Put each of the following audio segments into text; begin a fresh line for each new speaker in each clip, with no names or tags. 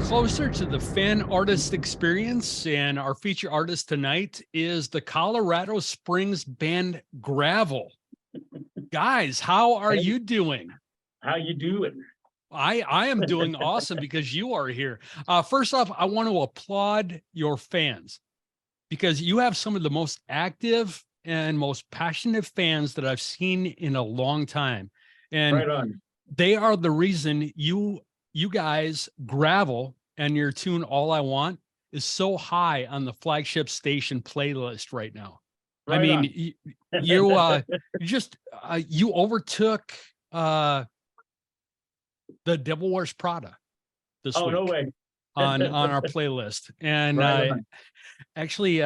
closer to the fan artist experience, and our feature artist tonight is the Colorado Springs band Gravel. Guys, how are
Hey,
you doing?
how you doing?
I am doing awesome because you are here. First off, I want to applaud your fans because you have some of the most active and most passionate fans that I've seen in a long time. And
Right on.
they are the reason you guys Gravel and your tune All I Want is so high on the flagship station playlist right now. I
Right
mean,
on.
you overtook the Devil Wears Prada this
Oh, no
week
way.
on our playlist. And
Right on.
actually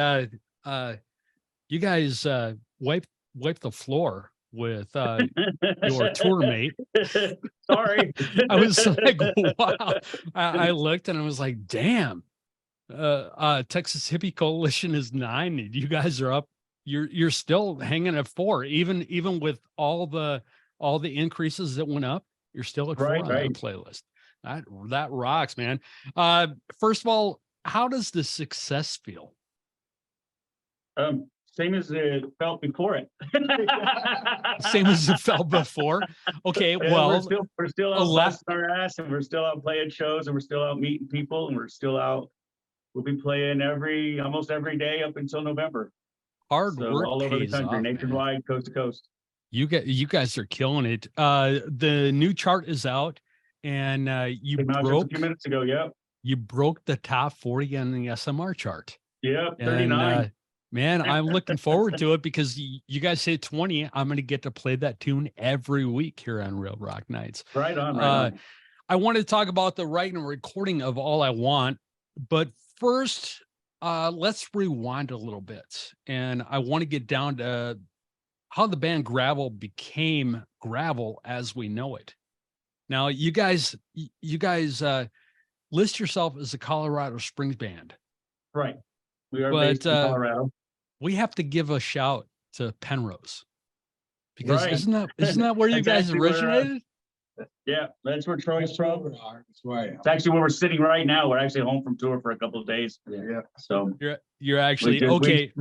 you guys wiped the floor with your tour mate.
Sorry.
I was like, wow. I looked and I was like, damn. Texas Hippie Coalition is 9, and you guys are up. You're still hanging at 4, even with all the increases that went up. You're still at 4
Right,
on
right.
that playlist. That rocks, man. First of all, how does the success feel?
Same as it felt before it.
Same as it felt before. Okay,
Yeah, we're
well,
still
a
out
lot
busting our ass, and we're still out playing shows, and we're still out meeting people, and we're still out. We'll be playing almost every day up until November.
hard
So
work
all over the
pays
country,
off, man.
nationwide, coast to coast.
You guys are killing it. The new chart is out, and
Came out just a few minutes ago. Yep.
you broke the top 40 on the SMR chart.
Yep.
And
39.
man, I'm looking forward to it because you guys say 20. I'm going to get to play that tune every week here on Real Rock Nights.
Right on. Right on.
I wanted to talk about the writing and recording of All I Want, but first, let's rewind a little bit. And I want to get down to how the band Gravel became Gravel as we know it. Now, you guys list yourself as a Colorado Springs band,
Right. We are
but
based in Colorado.
we have to give a shout to Penrose because
Right.
isn't that where you
That's
guys
actually where,
originated?
Yeah, that's where Troy's from.
That's where I am.
It's actually where we're sitting right now. We're actually home from tour for a couple of days.
Yeah.
So
You're
we
actually
just,
okay.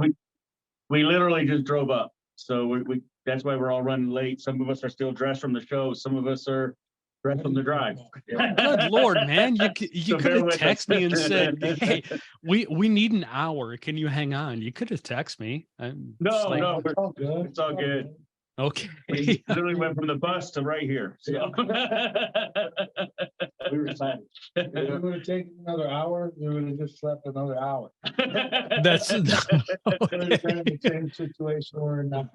we literally just drove up. So we that's why we're all running late. Some of us are still dressed from the show. Some of us are dressed from the drive.
Good Lord, man. You
So
could
bear
have
with us.
texted me and said, hey, we need an hour. Can you hang on? You could have texted me.
No, no,
It's all good.
it's all good.
Okay.
We literally went from the bus to right here. So.
We were excited. If we would have taken another hour, we would have just slept another hour.
That's
Would have been in the same situation we're in now.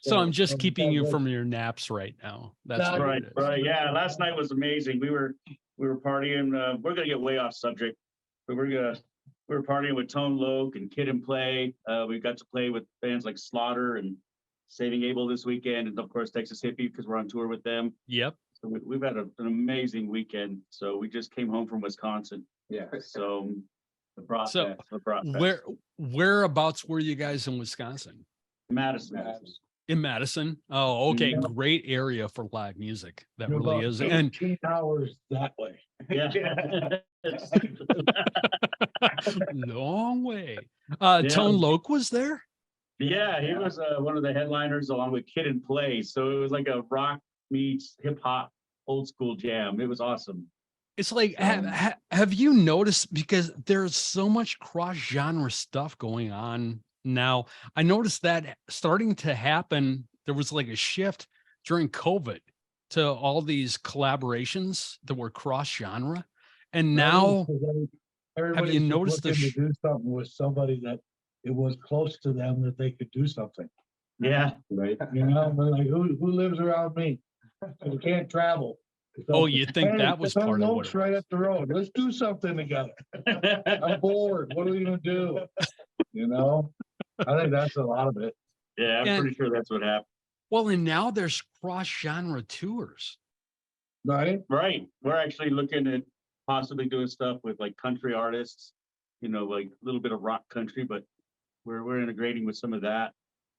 so I'm just keeping you from your naps right now. That's what
Right,
it is.
right. Yeah, last night was amazing. We were partying. We're gonna get way off subject, but we were partying with Tone Loc and Kid and Play. We got to play with bands like Slaughter and Saving Abel this weekend, and of course Texas Hippie because we're on tour with them.
Yep.
So we've had an amazing weekend. So we just came home from Wisconsin.
Yeah.
So the process,
So
the process.
whereabouts were you guys in Wisconsin?
Madison.
In Madison. Oh, okay.
Mhm.
Great area for live music. That
You're
really
about
is. And
18 hours that way.
Yeah.
long way.
Yeah.
Tone Loc was there.
Yeah, he was one of the headliners along with Kid and Play. So it was like a rock meets hip hop old school jam. It was awesome.
It's like, have you noticed, because there's so much cross genre stuff going on now. I noticed that starting to happen. There was like a shift during COVID to all these collaborations that were cross genre. And now,
Everybody's just
noticed the
looking to do something with somebody that it was close to them that they could do something.
Yeah.
Right. You know, they're like, who lives around me? You can't travel.
oh, you think
Hey,
that was
Tone
part of what
Loc's
it
right
was.
up the road. Let's do something together. I'm bored. What are we gonna do? You know, I think that's a lot of it.
Yeah, I'm
And-
pretty sure that's what happened.
Well, and now there's cross genre tours.
Right?
Right. We're actually looking at possibly doing stuff with like country artists, you know, like a little bit of rock country, but we're integrating with some of that,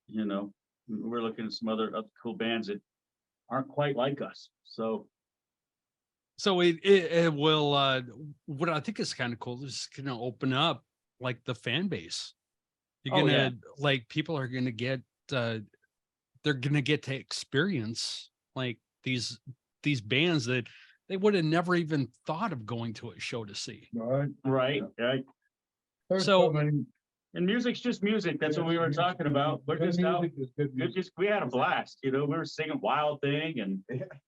you know. We're looking at some other cool bands that aren't quite like us. So
So it will what I think is kind of cool is gonna open up like the fan base. You're
Oh, yeah.
gonna like people are gonna get uh they're gonna get to experience like these bands that they would have never even thought of going to a show to see.
Right?
Right, right.
There's so
So
many.
And music's just music. That's what we were talking about. We're
Good
just out.
music is good
We're
music.
just, we had a blast, we were singing Wild Thing and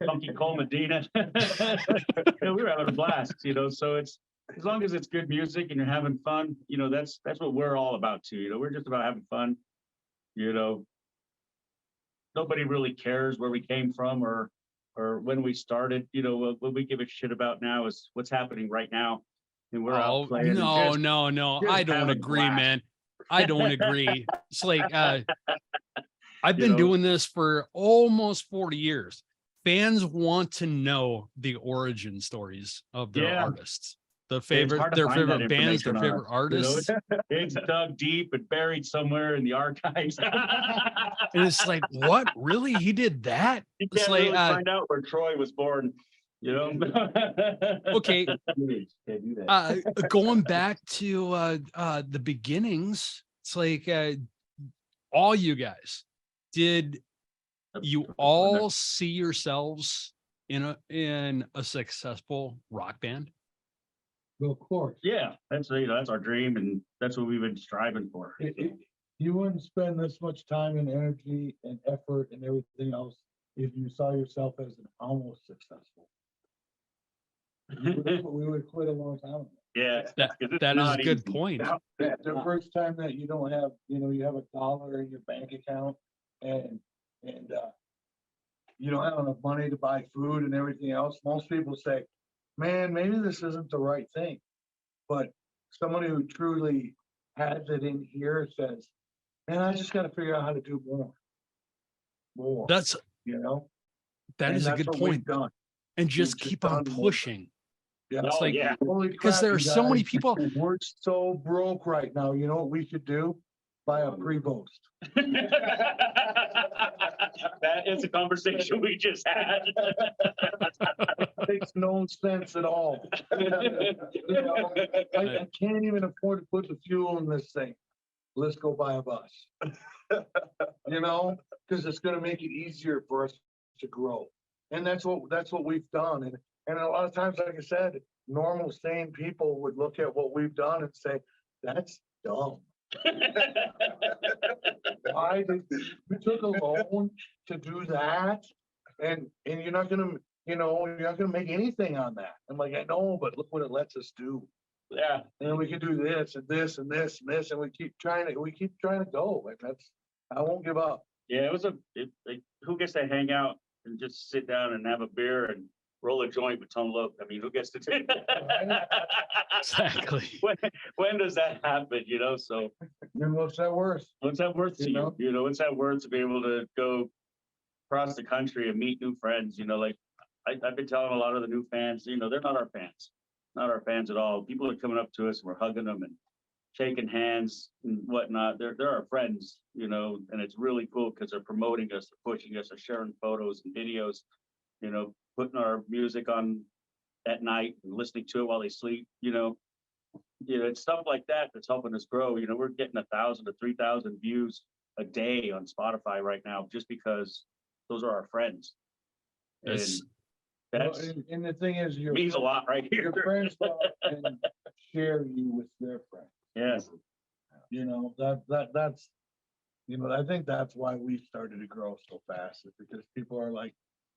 Funky Cole Medina. We were having a blast, so it's, as long as it's good music and you're having fun, that's what we're all about too, we're just about having fun, you know. Nobody really cares where we came from or when we started, what we give a shit about now is what's happening right now. And we're out
oh
playing and
no, no, no. I
just
don't
having a
agree,
blast.
man. I don't agree. It's like I've
You
been
know,
doing this for almost 40 years. Fans want to know the origin stories of their
yeah.
artists,
It's hard to
their
find that
favorite bands, their
information on
favorite
us.
artists.
It's dug deep and buried somewhere in the archives.
And it's like, what? Really? He did that?
You
It's
can't
like,
really find out where Troy was born,
okay,
Can't do that.
going back to the beginnings, it's like all you guys, did you all see yourselves in a successful rock band?
Well, of course.
Yeah, that's our dream, and that's what we've been striving for.
You wouldn't spend this much time and energy and effort and everything else if you saw yourself as an almost successful. We would quit a long time ago.
Yeah,
That
'cause it's
that is a
not
good
easy.
point.
The first time that you don't have, you have $1 in your bank account and, you don't have enough money to buy food and everything else, most people say, man, maybe this isn't the right thing. But somebody who truly has it in here says, man, I just gotta figure out how to do more. More,
That's
you know?
that
And
is a
that's
good
what we've
point.
done.
And just
We've just
keep on
done more.
pushing.
Yeah.
It's
Oh,
like
yeah.
Holy
because
crap,
there are
you
so many
guys.
people.
We're so broke right now. You know what we should do? Buy a pre-boast.
That is a conversation we just had.
Makes no sense at all. You know, I can't even afford to put the fuel in this thing. Let's go buy a bus. Because it's gonna make it easier for us to grow. And that's what we've done. And a lot of times, like I said, normal sane people would look at what we've done and say, that's dumb. Why did we took a loan to do that? And you're not gonna make anything on that. I'm like, I know, but look what it lets us do.
Yeah,
And then we can do this and this and this and this, and we keep trying to go. And I won't give up.
yeah, who gets to hang out and just sit down and have a beer and roll a joint with Tone Loc? I mean, who gets to do that?
Exactly.
When does that happen, So
And what's that worth?
what's that worth to
You
you?
know?
What's that worth to be able to go across the country and meet new friends? Like I've been telling a lot of the new fans, they're not our fans, not our fans at all. People are coming up to us and we're hugging them and shaking hands and whatnot. They're our friends, and it's really cool because they're promoting us, they're pushing us, they're sharing photos and videos, putting our music on at night and listening to it while they sleep, it's stuff like that that's helping us grow. We're getting 1,000 to 3,000 views a day on Spotify right now, just because those are our friends. And
That's
that's
And the thing is,
means a lot right
your
here.
friends can share you with their friends.
Yes.
That's I think that's why we started to grow so fast, is because people are like,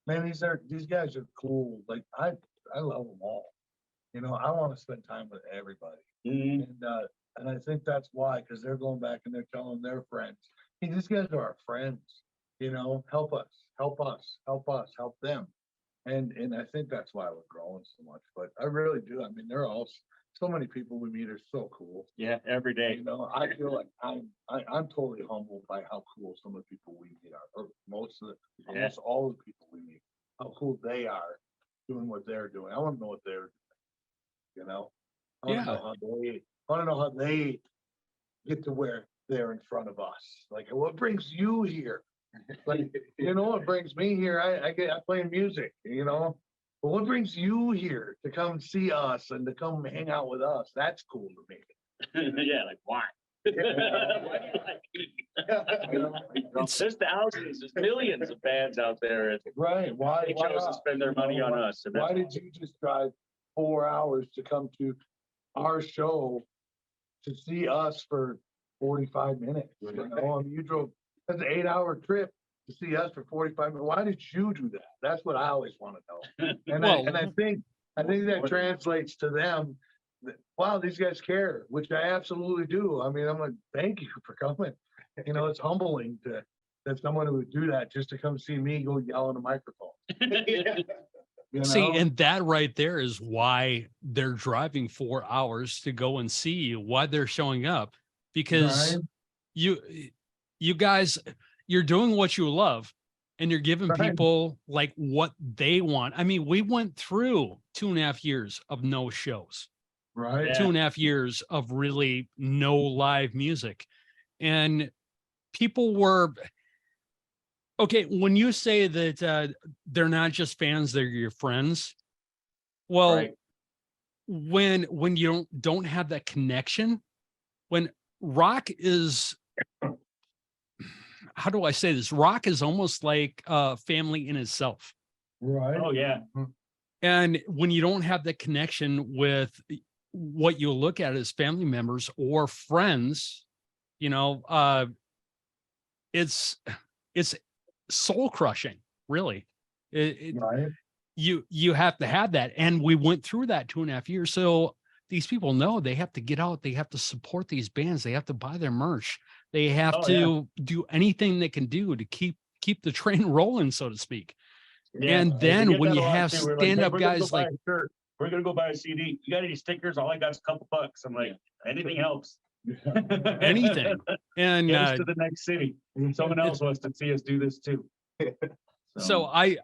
man, these guys are cool. Like I love them all. I want to spend time with everybody.
Mhm.
And I think that's why, because they're going back and they're telling their friends, hey, these guys are our friends. Help us, help us, help us, help them. And I think that's why we're growing so much. But I really do. I mean, there are so many people we meet are so cool.
Yeah, every day.
I feel like I'm totally humbled by how cool some of the people we meet are, or almost all the people we meet, how cool they are doing what they're doing. I want to know what they're doing. I want to know how they get to where they're in front of us. Like, what brings you here? Like, what brings me here? I play music. But what brings you here to come see us and to come hang out with us? That's cool to me.
Yeah, like why? Why do you like it? There's thousands, there's millions of bands out there, and
Right, why?
they chose to
not?
spend their money on us. And
Why
that's
did you just drive 4 hours to come to our show to see us for 45 minutes? You know, I mean, you drove, that's an 8-hour trip to see us for 45 minutes. Why did you do that? That's what I always want to know. And
Well,
I think that translates to them. Wow, these guys care, which I absolutely do. I mean, I'm like, thank you for coming. You know, it's humbling that someone who would do that just to come see me go yell on a microphone. You
see,
know?
and that right there is why they're driving 4 hours to go and see you, why they're showing up, because
Right.
you you guys, you're doing what you love and you're giving
Right.
people like what they want. I mean, we went through 2.5 years of no shows,
Right.
Yeah.
2.5 years of really no live music. And people were okay. When you say that they're not just fans, they're your friends. Well,
right.
when you don't have that connection, when rock is, how do I say this? Rock is almost like a family in itself.
Right.
Oh yeah.
And when you don't have that connection with what you look at as family members or friends, you know, it's it's soul crushing, really.
Right.
You have to have that, and we went through that 2.5 years. So these people know they have to get out, they have to support these bands, they have to buy their merch, they have
Oh, yeah.
to do anything they can do to keep the train rolling, so to speak.
Yeah.
And
We
then
get
when
that
you
a lot,
have
too. We're like,
stand
"Hey,
up
we're gonna go
guys
buy
like,
a shirt. We're gonna go buy a CD. You got any stickers? All I got is a couple bucks." I'm like, anything helps.
anything, and
Get us to the next city. Someone else wants to see us do this too.
so I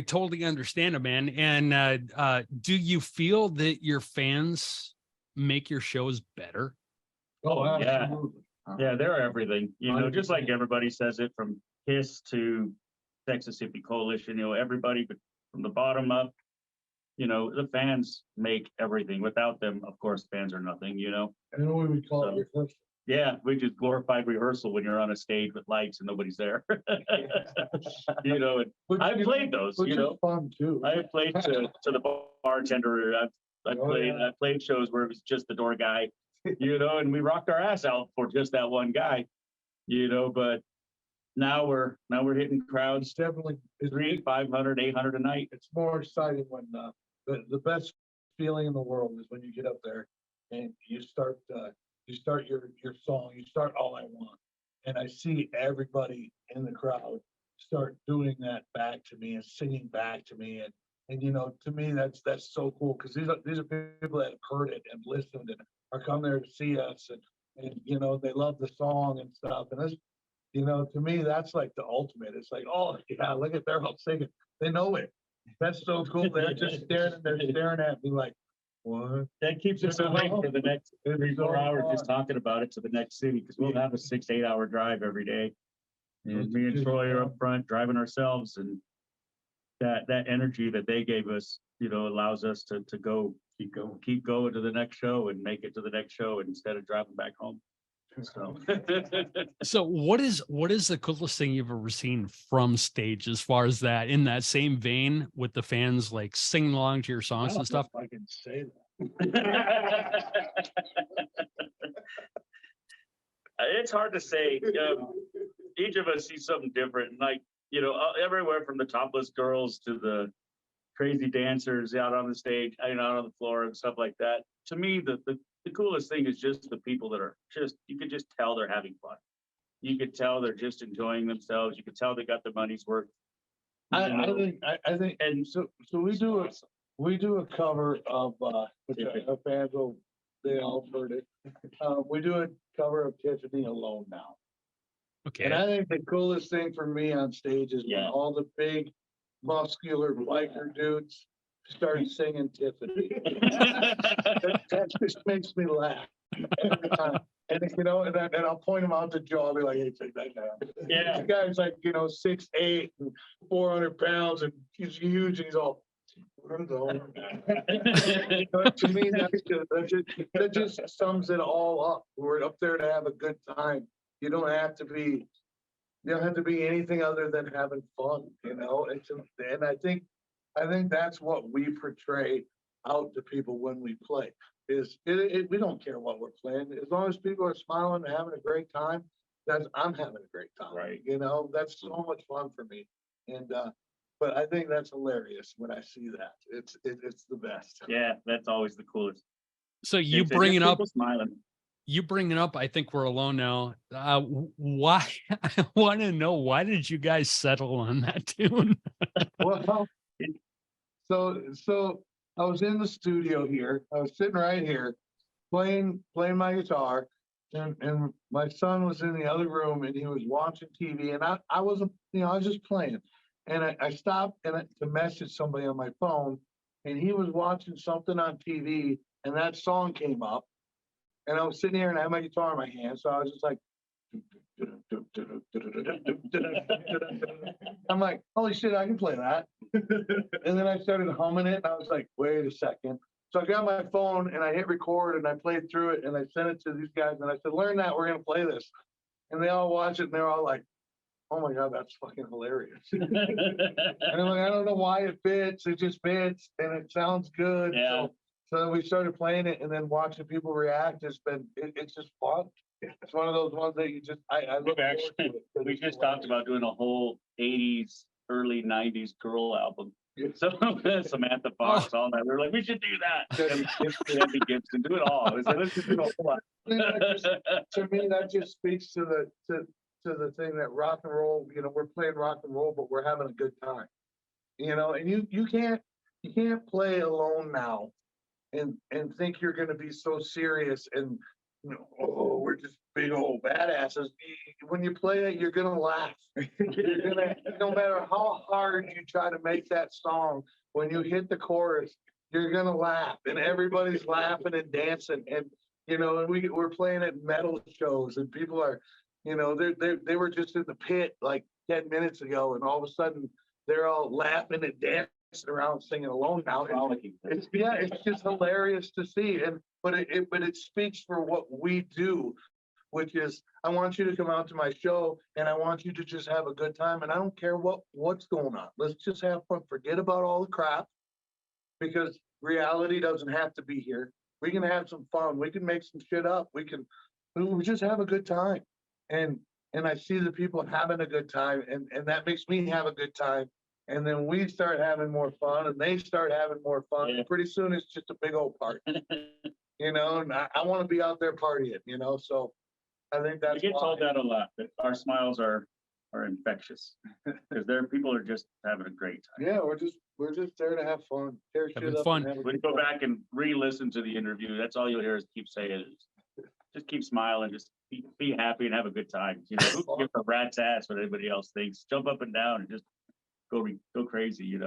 totally understand it, man. And do you feel that your fans make your shows better?
Oh, yeah.
absolutely.
Yeah, they're everything, you know, just like
100%.
everybody says it, from KISS to Texas Hippie Coalition, you know, everybody, but from the bottom up, you know, the fans make everything. Without them, of course, fans are nothing, you know?
And then we call it rehearsal.
Yeah, we just glorified rehearsal when you're on a stage with lights and nobody's there. You know, and
Which
I've
is-
played those,
Which
you
is
know,
fun too.
I have played to the bartender. I
Oh,
played,
yeah.
I played shows where it was just the door guy, you know, and we rocked our ass out for just that one guy, you know, but now we're hitting
It's
crowds
definitely,
300, 500, 800 a night.
it's more exciting when, the best feeling in the world is when you get up there and you start your song, you start All I Want. And I see everybody in the crowd start doing that back to me and singing back to me. And, you know, to me, that's so cool. Cause these are people that have heard it and listened and are come there to see us and, you know, they love the song and stuff. And that's, you know, to me, that's like the ultimate. It's like, oh yeah, look at, they're all singing. They know it. That's so cool. They're just staring, they're staring at me like, what?
That keeps us awake for the next
It's
3, 4
so
hours just
fun.
talking about it to the next city, because we'll have a 6, 8 hour drive every day. And
It's
me and
just
Troy are up
fun.
front driving ourselves, and that energy that they gave us, you know, allows us to keep going to the next show and make it to the next show instead of driving back home. So
So what is the coolest thing you've ever seen from stage as far as that, in that same vein, with the fans like singing along to your
I
songs
don't
and stuff?
know if I can say that.
it's hard to say. Each of us sees something different. Like, you know, everywhere from the topless girls to the crazy dancers out on the stage, you know, out on the floor and stuff like that. To me, the coolest thing is just the people that are just, you could just tell they're having fun. You could tell they're just enjoying themselves. You could tell they got their money's worth.
I
You know,
think,
and
so we do a cover of, which our fans will, they all heard it. We do a cover of Tiffany Alone Now. And
Okay.
I think the coolest thing for me on stage is when
Yeah.
all the big muscular biker dudes start singing Tiffany. That just makes me laugh every time. And and I'll point him out to Joe. I'll be like, hey, take that down.
Yeah.
The guy's like, 6'8" and 400 pounds, and he's huge, and he's all. But to me, that just sums it all up. We're up there to have a good time. You don't have to be anything other than having fun, and I think that's what we portray out to people when we play. We don't care what we're playing, as long as people are smiling and having a great time. I'm having a great time.
Right.
That's so much fun for me, and but I think that's hilarious when I see that. It's the best.
Yeah, that's always the coolest.
So
They
you
say,
bring
"Just
it up.
people smiling."
You bring it up. I think we're alone now. Why? I want to know, why did you guys settle on that tune?
Well, so I was in the studio here. I was sitting right here, playing my guitar, and my son was in the other room, and he was watching TV, and I wasn't, I was just playing, and I stopped to message somebody on my phone, and he was watching something on TV, and that song came up, and I was sitting here and I had my guitar in my hand, so I was just like. I'm like, holy shit, I can play that. And then I started humming it, and I was like, wait a second. So I got my phone and I hit record and I played through it and I sent it to these guys and I said, learn that, we're gonna play this. And they all watch it and they're all like, oh my God, that's fucking hilarious. And I'm like, I don't know why it fits, it just fits and it sounds good.
Yeah.
So we started playing it and then watching people react. It's just fun. It's one of those ones that you just, I look forward to it.
We just talked about doing a whole 80s, early 90s girl album.
Yeah.
So Samantha Fox, all that. We were like, we should do that. Debbie Gibson, do it all. We said, let's just do a whole lot.
To me, that just speaks to the thing that rock and roll, we're playing rock and roll, but we're having a good time. And you can't play alone now and think you're gonna be so serious and oh, we're just big old badasses. When you play it, you're gonna laugh. No matter how hard you try to make that song, when you hit the chorus, you're gonna laugh, and everybody's laughing and dancing. And we're playing at metal shows, and people are, they were just in the pit like 10 minutes ago, and all of a sudden they're all laughing and dancing around singing alone now. It's just hilarious to see. But it speaks for what we do, which is I want you to come out to my show and I want you to just have a good time. And I don't care what's going on. Let's just have fun. Forget about all the crap, because reality doesn't have to be here. We can have some fun. We can make some shit up. We just have a good time. And I see the people having a good time, and that makes me have a good time. And then we start having more fun and they start having more fun.
Yeah.
And pretty soon it's just a big old party. And I want to be out there partying, so I think that's
We get told that a lot, that our smiles are infectious. Because people are just having a great time.
Yeah, we're just there to have fun. Tear shit
Having
up
fun.
and have a
When you
good
go
time.
back and re-listen to the interview, that's all you'll hear is keep saying is just keep smiling, just be happy and have a good time. Who gives a rat's ass what anybody else thinks? Jump up and down and just go crazy.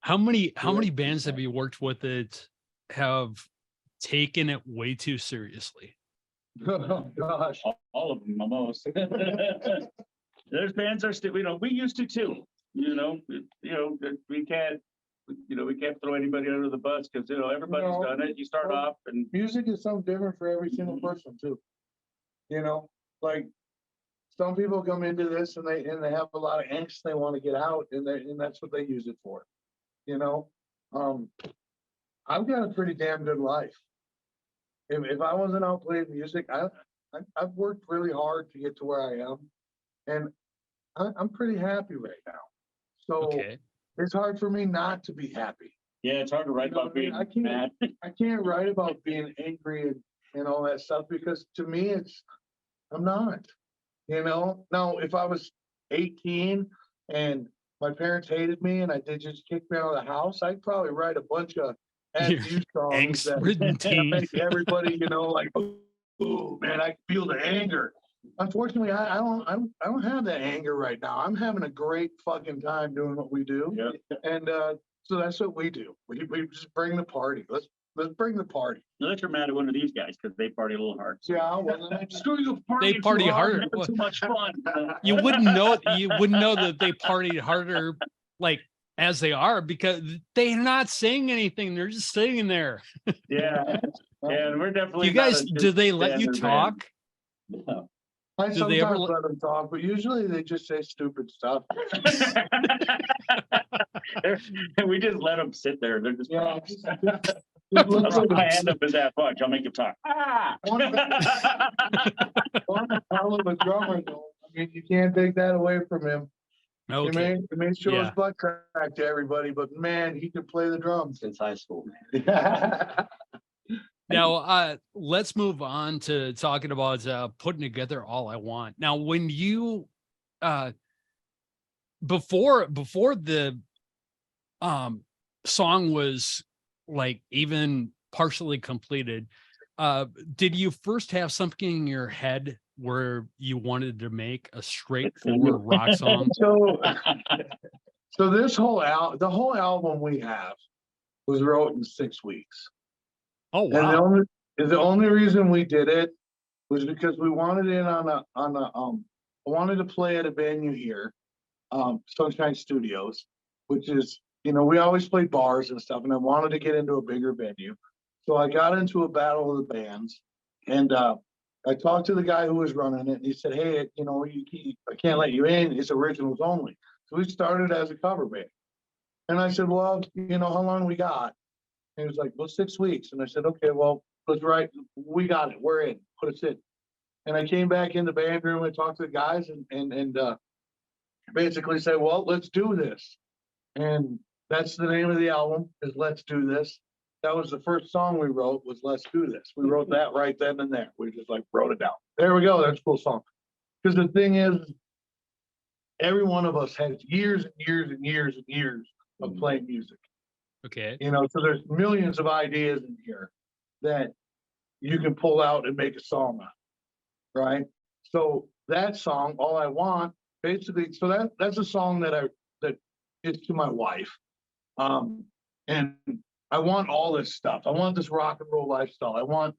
How many bands have you worked with that have taken it way too seriously?
Oh gosh.
All of them almost. There's bands are still, we used to too. We can't throw anybody under the bus because everybody's
No.
done it. You start
Well,
off and
Music is something different for every single person too. Like some people come into this and they have a lot of angst they want to get out, and that's what they use it for. I've got a pretty damn good life. If I wasn't out playing music, I've worked really hard to get to where I am, and I'm pretty happy right now. So
Okay.
it's hard for me not to be happy.
yeah, it's hard to write about being
I can't-
mad.
I can't write about being angry and all that stuff, because to me I'm not. Now if I was 18 and my parents hated me and they just kicked me out of the house, I'd probably write a bunch of
You're
songs that
angst-ridden teen.
make everybody, like, oh man, I feel the anger. Unfortunately, I don't have that anger right now. I'm having a great fucking time doing what we do.
Yep.
And so that's what we do. We just bring the party. Let's bring the party.
Unless you're mad at one of these guys because they party a little hard.
Yeah, well,
Screw you,
They party harder.
having too much fun.
You wouldn't know that they partied harder like as they are because they're not saying anything. They're just sitting there.
Yeah, and we're definitely.
You guys, do they let you talk?
No.
I
Do they ever
sometimes let them talk, but usually they just say stupid stuff.
We just let them sit there. They're just.
Yeah.
I'll put my hand up in that bunch. I'll make him talk. Ah!
One of the drummer, though. I mean, you can't take that away from him.
Okay.
He may show his
Yeah.
butt crack to everybody, but man, he can play the drums.
Since high school.
Now, let's move on to talking about putting together All I Want. Now, when you before the song was like even partially completed, did you first have something in your head where you wanted to make a straightforward rock song?
So this the whole album we have was wrote in 6 weeks.
Oh
And
wow.
the only reason we did it was because we wanted it I wanted to play at a venue here, Sunshine Studios, which is, we always play bars and stuff, and I wanted to get into a bigger venue. So I got into a battle of the bands, and I talked to the guy who was running it, and he said, "Hey, I can't let you in. It's originals only." So we started as a cover band, and I said, "Well, how long we got?" And he was like, "Well, 6 weeks." And I said, "Okay, well, let's write. We got it. We're in. Put us in." And I came back in the band room and talked to the guys and basically said, "Well, let's do this." And that's the name of the album, is Let's Do This. That was the first song we wrote, was Let's Do This. We wrote that right then and there. We just wrote it down. There we go. That's a cool song. Because the thing is, every one of us has years and years and years and years of playing music.
Okay.
So there's millions of ideas in here that you can pull out and make a song on, right? So that song, All I Want, basically, so that's a song that is to my wife. And I want all this stuff. I want this rock and roll lifestyle. I want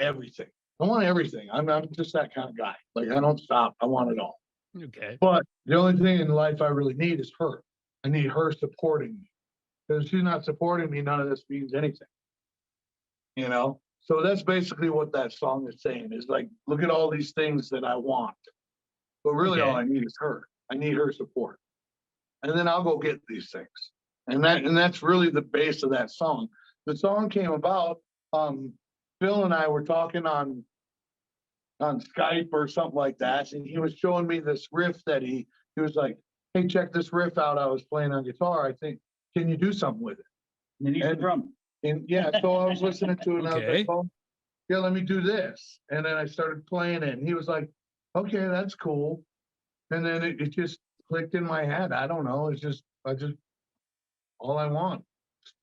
everything. I want everything. I'm just that kind of guy. I don't stop. I want it all.
Okay.
But the only thing in life I really need is her. I need her supporting me. Because if she's not supporting me, none of this means anything. So that's basically what that song is saying, is look at all these things that I want. But really all I need is her. I need her support. And then I'll go get these things. And that's really the base of that song. The song came about, Phil and I were talking on Skype or something like that, and he was showing me this riff that he was like, "Hey, check this riff out. I was playing on guitar. I think, can you do something with it?"
And he's the drum.
And yeah, so I was listening to it and I was
Okay.
like, "Oh, yeah, let me do this." And then I started playing it, and he was like, "Okay, that's cool." And then it just clicked in my head. I don't know. All I want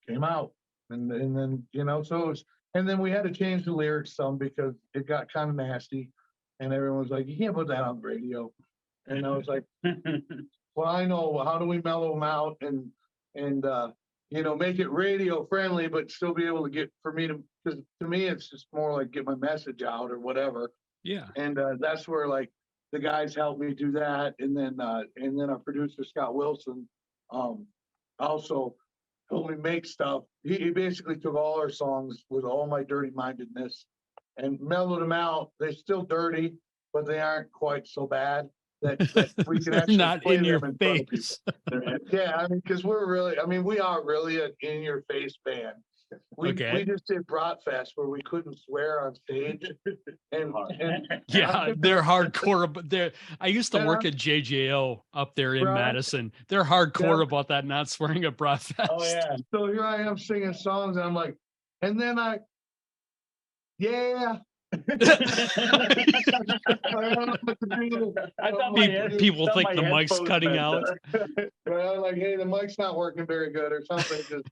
came out. And then, so it was, and then we had to change the lyrics some because it got kind of nasty. And everyone was like, "You can't put that on the radio." And I was like, "Well, I know. How do we mellow them out and make it radio friendly, but still be able to because to me, it's just more like get my message out or whatever."
Yeah.
And that's where the guys helped me do that. And then our producer, Scott Wilson, also helped me make stuff. He basically took all our songs with all my dirty mindedness and mellowed them out. They're still dirty, but they aren't quite so bad that we can
They're
actually
not
play
in
them
your
in front of
face.
people. Yeah, because we are really an in-your-face band. We just did Bratfest where we couldn't swear on stage. And
Yeah, they're hardcore, but I used to work at JJO up there in Madison. They're hardcore about that, not swearing at Bratfest.
Oh yeah.
So here I am singing songs, and I'm like, and then yeah. I don't know what to do.
I thought
People think
my
the mic's
headphones
cutting
messed
out.
up.
Well, I'm like, hey, the mic's not working very good or something.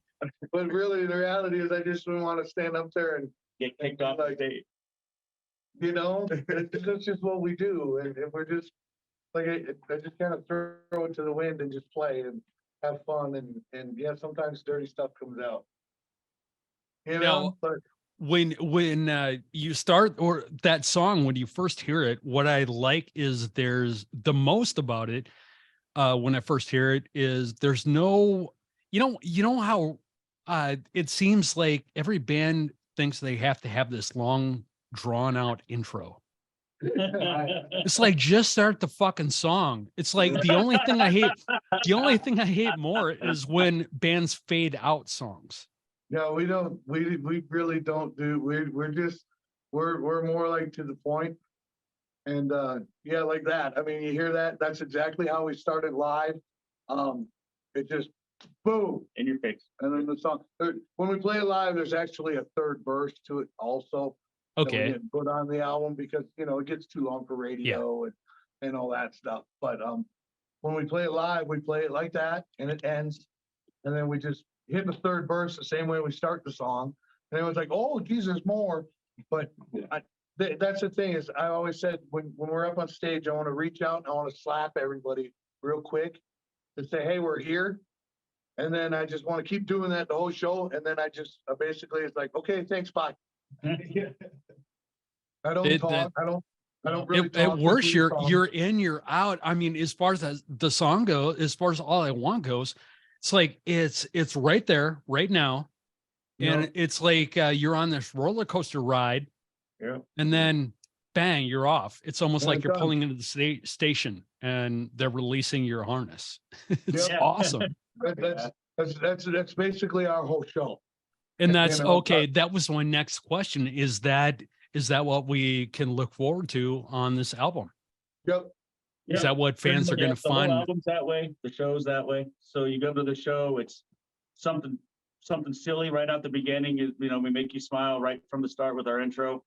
But really, the reality is, I just didn't want to stand up there and
Get kicked off the stage.
that's just what we do, and we're just I just kind of throw it to the wind and just play and have fun, and yeah, sometimes dirty stuff comes out. you
Now,
know, but
when you start or that song, when you first hear it, what I like is there's the most about it. When I first hear it is there's no, you know how it seems like every band thinks they have to have this long drawn out intro. It's like just start the fucking song. It's like the only thing I hate more is when bands fade out songs.
no, we don't, we really don't do, we're just, we're more like to the point. And, yeah, like that. I mean, you hear that? That's exactly how we started live. It just boom,
In your face.
and then the song. When we play it live, there's actually a third verse to it also. That we
Okay.
didn't put on the album because, you know, it gets too long for radio and all that stuff. But, when we play it live, we play it like that and it ends. And then we just hit the third verse the same way we start the song. And it was like, oh, Jesus, more. But that's the thing is I always said when we're up on stage, I want to reach out and I want to slap everybody real quick to say, hey, we're here. And then I just want to keep doing that the whole show. And then I just basically it's like, okay, thanks, bye. I don't
It-
talk. I don't really talk.
At worst,
between songs.
you're in, you're out. I mean, as far as the song goes, as far as All I Want goes, it's like it's right there, right now, and
Yep.
it's like you're on this roller coaster ride,
Yeah.
and then bang, you're off. It's almost
Yeah,
like
it's
you're
done.
pulling into the station, and they're releasing your harness. It's
Yep.
awesome,
That's basically our whole show.
and
You
that's
know,
okay. That was my next question. Is that what we can look forward to on this album?
Yep.
Is that what
Pretty
fans are
much,
going
yeah,
to
the whole
find?
album's that way, the show's that way. So you go to the show, it's something silly right out the beginning. You know, we make you smile right from the start with our intro.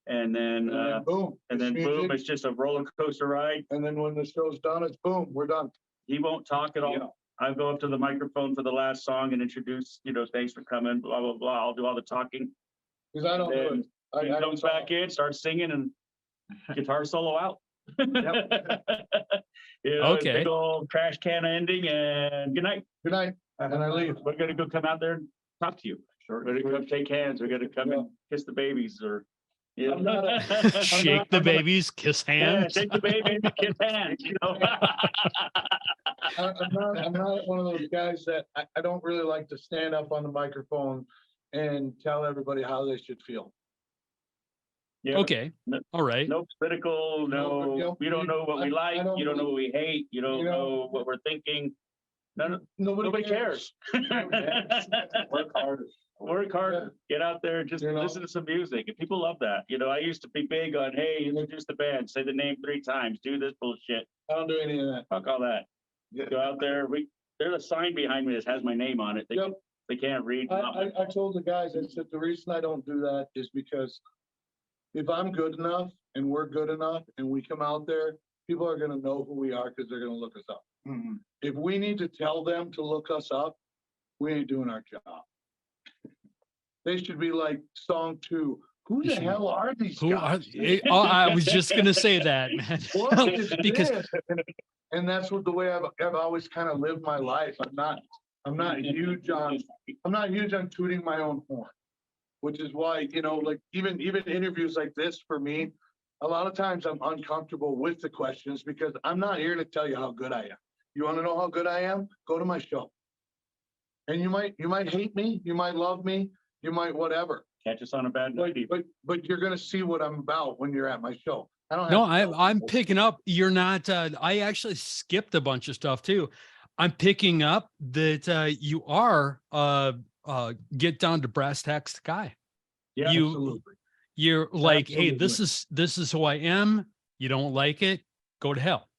And then
Boom.
and then
it's
boom,
music,
it's just a roller coaster ride.
and then when the show's done, it's boom, we're done.
He won't talk at all.
Yeah.
I'll go up to the microphone for the last song and introduce, thanks for coming, blah, blah, blah. I'll do all the talking.
Because I don't do
Then
it.
He
I
comes
don't
back in, starts singing and guitar solo out.
Okay.
Big old trash can ending and good night.
Good night. And I leave.
We're gonna go come out there and talk to you. We're gonna come shake hands. We're gonna come and kiss the babies or. Yeah.
I'm not
Shake the babies, kiss
Yeah,
hands.
shake the baby and kiss hands,
I'm not one of those guys that I don't really like to stand up on the microphone and tell everybody how they should feel.
Yeah.
Okay.
No-
All right.
No political,
No,
no, we don't know what we
I
like,
don't
you don't know what we hate, you don't
you know,
know what we're thinking. Nobody cares.
Work harder.
Work hard, get out there, just
You know?
listen to some music. And people love that. I used to be big on, hey, introduce the band, say the name 3 times, do this bullshit.
I don't do any of that.
Fuck all that.
Yeah.
Go out there. There's a sign behind me that has my name on it.
Yep.
They can't read.
I told the guys, I said, the reason I don't do that is because if I'm good enough and we're good enough and we come out there, people are gonna know who we are because they're gonna look us up. If we need to tell them to look us up, we ain't doing our job. They should be like song 2. Who the hell are these
Who are?
guys?
Oh, I was just gonna say that, man.
What is
Because
this? And that's what the way I've always kind of lived my life. I'm not huge on tooting my own horn, which is why, like even interviews like this for me, a lot of times I'm uncomfortable with the questions because I'm not here to tell you how good I am. You want to know how good I am? Go to my show. And you might hate me, you might love me, you might whatever.
Catch us on a bad night.
But you're gonna see what I'm about when you're at my show. I don't have
no,
to tell
I'm
people.
picking up. You're not. I actually skipped a bunch of stuff too. I'm picking up that you are get down to brass tacks guy.
Yeah,
Absolutely.
You're like, hey,
Absolutely.
this is who I am. You don't like it, go to hell.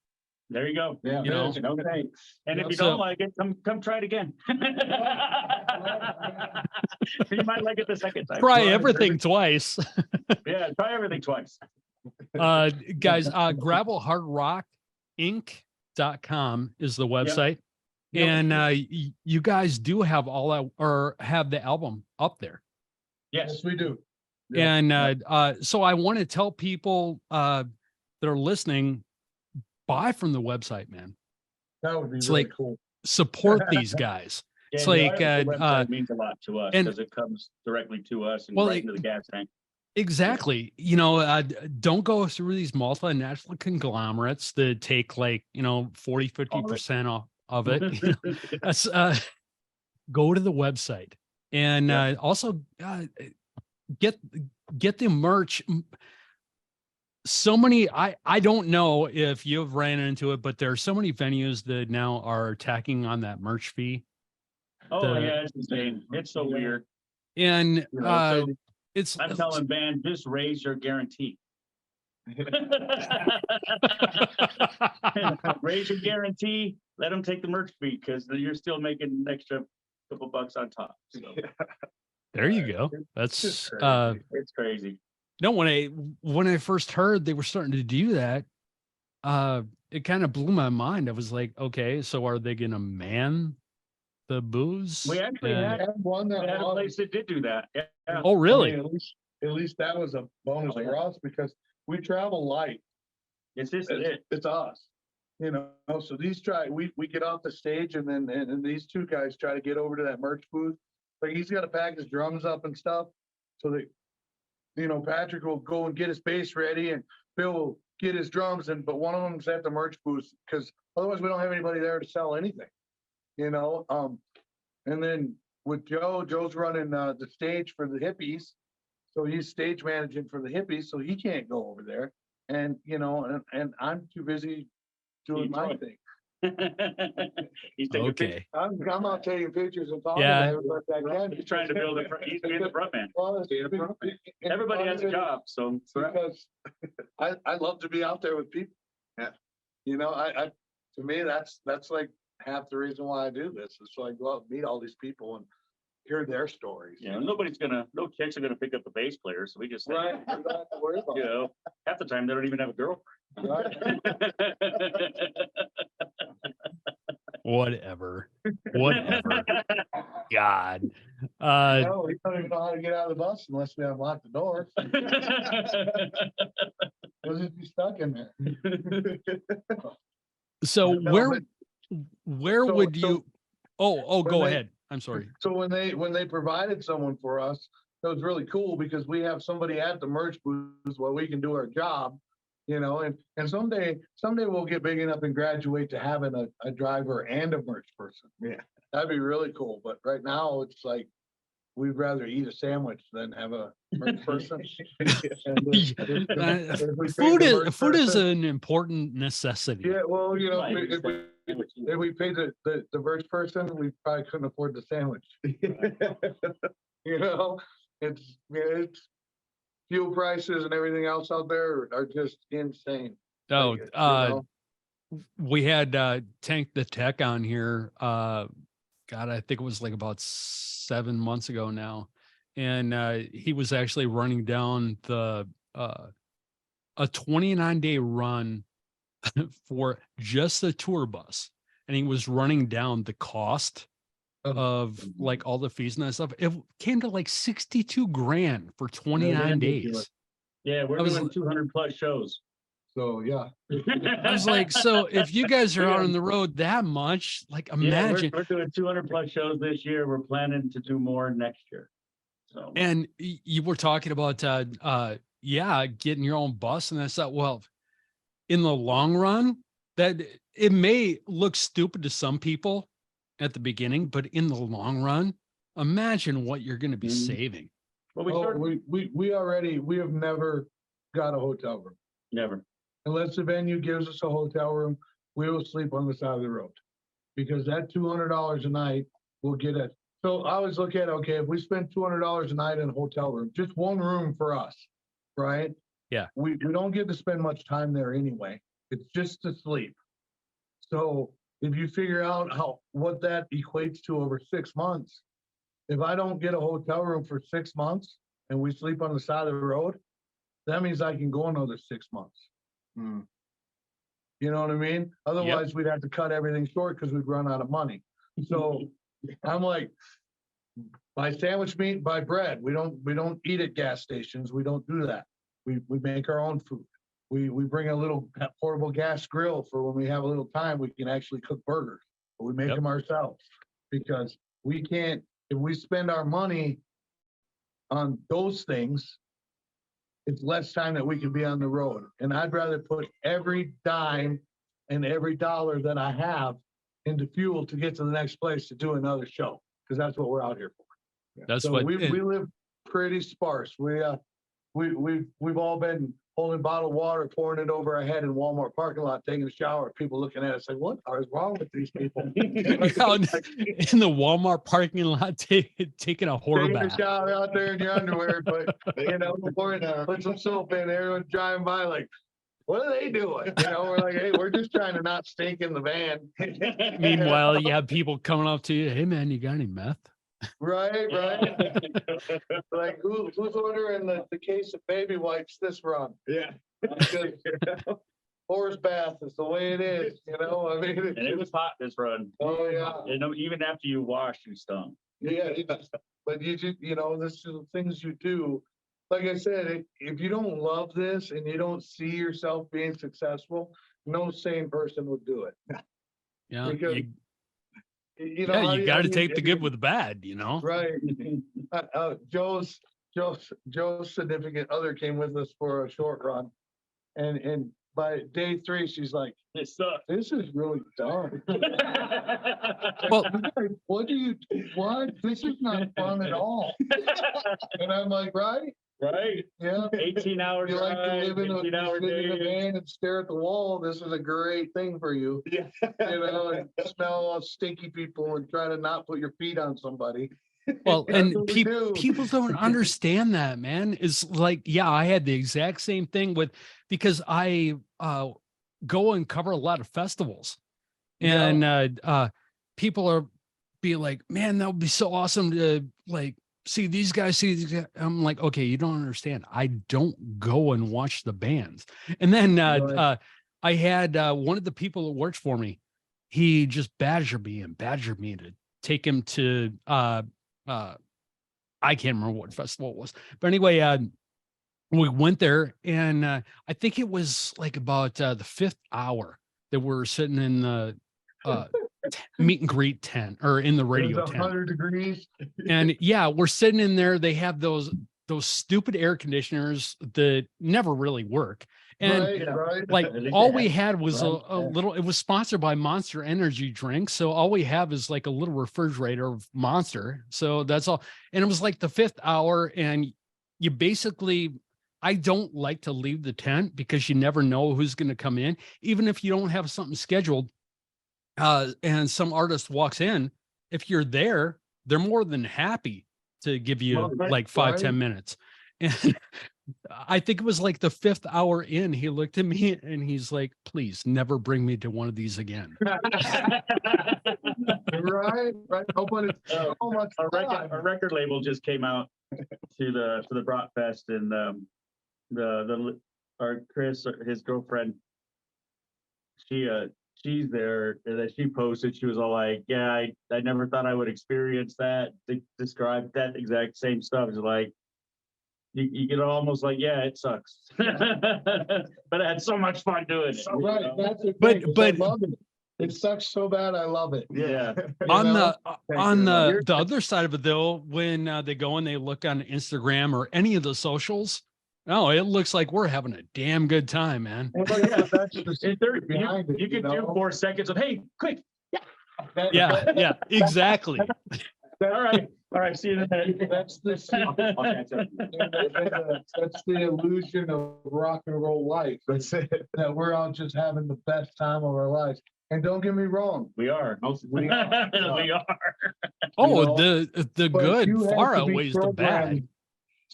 there you go.
Yeah.
You know?
No thanks. And if you
So-
don't like it, come try it again. You might like it the second time.
Try everything twice.
Yeah, try everything twice.
Guys, gravelhardrockinc.com is the website.
Yep.
And you guys do have all that or have the album up there.
Yes.
Yes, we do. Yeah.
And so I want to tell people that are listening, buy from the website, man.
That would be
It's
really
like-
cool.
Support these guys. It's
Yeah,
like,
the website means a lot to us
and
because it comes directly to us and
well,
right into the gas tank.
exactly. Don't go through these multinational conglomerates that take like, 40,
All of
50% off of it.
it.
That's go to the website and
Yeah.
also get get the merch. So many, I don't know if you've ran into it, but there are so many venues that now are tacking on that merch fee.
Oh,
The
yeah, it's insane. It's so weird.
and
So
it's
I'm telling bands, just raise your guarantee. Raise your guarantee, let them take the merch fee because you're still making an extra couple bucks on top. So
there you go.
It's
That's
crazy.
it's crazy.
no, when I first heard they were starting to do that, it kind of blew my mind. I was like, okay, so are they gonna man the booze?
We actually
And-
I
had,
had one
we
that
had a
was-
place that did do that. Yeah.
oh,
I
really?
mean, at least that was a bonus
Oh, yeah.
for us because we travel light.
It's just
It's us. So we get off the stage and then and these two guys try to get over to that merch booth. Like he's got to pack his drums up and stuff. So that Patrick will go and get his bass ready and Bill will get his drums but one of them's at the merch booth because otherwise we don't have anybody there to sell anything. And then with Joe's running the stage for the hippies. So he's stage managing for the hippies, so he can't go over there. And and I'm too busy doing my
Detroit.
thing.
He's taking
Okay.
I'm out taking pictures and talking
Yeah.
to everybody that can.
He's trying to build he's being the front man.
Well,
Everybody has a job, so
because I love to be out there with people. Yeah. I to me that's like half the reason why I do this. It's so I go out and meet all these people and hear their stories.
yeah, no chicks are gonna pick up the bass player, so we just
Right. You don't have to worry about it.
half the time they don't even have a girlfriend.
Right.
Whatever. God.
No, we don't even know how to get out of the bus unless we unlock the door. We'll just be stuck in there.
So
No,
where
so-
would
so-
you? Oh,
when
go
they-
ahead. I'm sorry.
So when they provided someone for us, that was really cool because we have somebody at the merch booth where we can do our job, and someday we'll get big enough and graduate to having a driver and a merch person. Yeah. That'd be really cool. But right now it's like we'd rather eat a sandwich than have a merch person.
Food is an important necessity.
Yeah, well,
Right.
if we paid the merch person, we probably couldn't afford the sandwich. It's fuel prices and everything else out there are just insane.
Oh,
Like,
we had Tank the Tech on here. God, I think it was like about 7 months ago now, and he was actually running down a 29-day run for just the tour bus, and he was running down the cost of like all the fees and that stuff. It came to like 62 grand for 29 days.
Yeah, we're
I was
doing
like-
200 plus shows.
So, yeah.
I was like, so if you guys are out on the road that much, like imagine.
We're doing 200 plus shows this year. We're planning to do more next year. So
And you were talking about, getting your own bus and that stuff. Well, in the long run, that it may look stupid to some people at the beginning, but in the long run, imagine what you're going to be
Mhm.
saving.
well,
We have never got a hotel room.
never.
Unless the venue gives us a hotel room, we will sleep on the side of the road. Because that $200 a night will get it. So I always look at, okay, if we spend $200 a night in a hotel room, just one room for us, right?
Yeah.
We don't get to spend much time there anyway. It's just to sleep. So if you figure out what that equates to over 6 months, if I don't get a hotel room for 6 months and we sleep on the side of the road, that means I can go another 6 months. You know what I mean? Otherwise, we'd have to cut everything short because we'd run out of money. So I'm like, buy sandwich meat, buy bread. We don't eat at gas stations. We don't do that. We make our own food. We bring a little portable gas grill for when we have a little time, we can actually cook burgers. But we make
Yep.
them ourselves because we can't, if we spend our money on those things, it's less time that we can be on the road. And I'd rather put every dime and every dollar that I have into fuel to get to the next place to do another show, because that's what we're out here for.
That's
So
what,
we live pretty sparse. We've all been holding bottled water, pouring it over our head in Walmart parking lot, taking a shower, people looking at us like, what is wrong with these people?
out in the Walmart parking lot taking a horror
Taking a
bath.
shower out there in your underwear, but before put some soap in, everyone's driving by like, what are they doing? We're like, hey, we're just trying to not stink in the van.
Meanwhile, you have people coming up to you, hey man, you got any meth?
Right. Like who's ordering the case of baby wipes this run?
Yeah.
Horse bath is the way it is, I mean.
And it was hot this run.
Oh, yeah.
Even after you washed, you stunk.
Yeah, but you just, this is the things you do. Like I said, if you don't love this and you don't see yourself being successful, no sane person would do it.
Yeah.
Because,
You got to take the good with the bad,
Right. Joe's significant other came with us for a short run, and by day 3, she's like,
It sucks.
"This is really dumb."
Well,
What? This is not fun at all. And I'm like, right?
Right?
Yeah.
18 hours.
You like to live in a
18-hour day.
van and stare at the wall. This is a great thing for you.
Yeah.
And smell all stinky people and try to not put your feet on somebody.
well,
That's
and
what we do.
people don't understand that, man. It's like, yeah, I had the exact same thing because I go and cover a lot of festivals, and people are being like, man, that would be so awesome to see these guys. I'm like, okay, you don't understand. I don't go and watch the bands. And then I had one of the people that works for me. He just badgered me to take him to I can't remember what festival it was, but anyway, we went there, and I think it was like about the 5th hour that we're sitting in the meet and greet tent, or in the radio tent.
100 degrees.
And yeah, we're sitting in there. They have those stupid air conditioners that never really work. And
right.
like all we had was a little, it was sponsored by Monster Energy drink. So all we have is like a little refrigerator of Monster. So that's all. And it was like the 5th hour. And you basically, I don't like to leave the tent because you never know who's going to come in, even if you don't have something scheduled. And some artist walks in, if you're there, they're more than happy to give you like 5-10 minutes. And I think it was like the 5th hour in, he looked at me and he's like, please never bring me to one of these again.
Right. Nobody,
our record label just came out to the Brat Fest, and our Chris, his girlfriend, she's there, and that she posted, she was all like, yeah, I never thought I would experience that. They described that exact same stuff. It's like, you get almost like, yeah, it sucks. But I had so much fun doing it.
Right. That's the
But
I love it. It sucks so bad. I love it.
Yeah.
On the other side of it though, when they go and they look on Instagram or any of the socials, no, it looks like we're having a damn good time, man.
Well, yeah, that's the secret behind it,
You can do 4 seconds of, hey, quick.
Yeah, exactly.
All right, see you in a minute.
That's the that's the illusion of rock and roll life. That's it. That we're out just having the best time of our lives. And don't get me wrong,
We are.
we are.
We are.
Oh,
know,
the
but
good
you have
far
to be
outweighs the bad.
programmed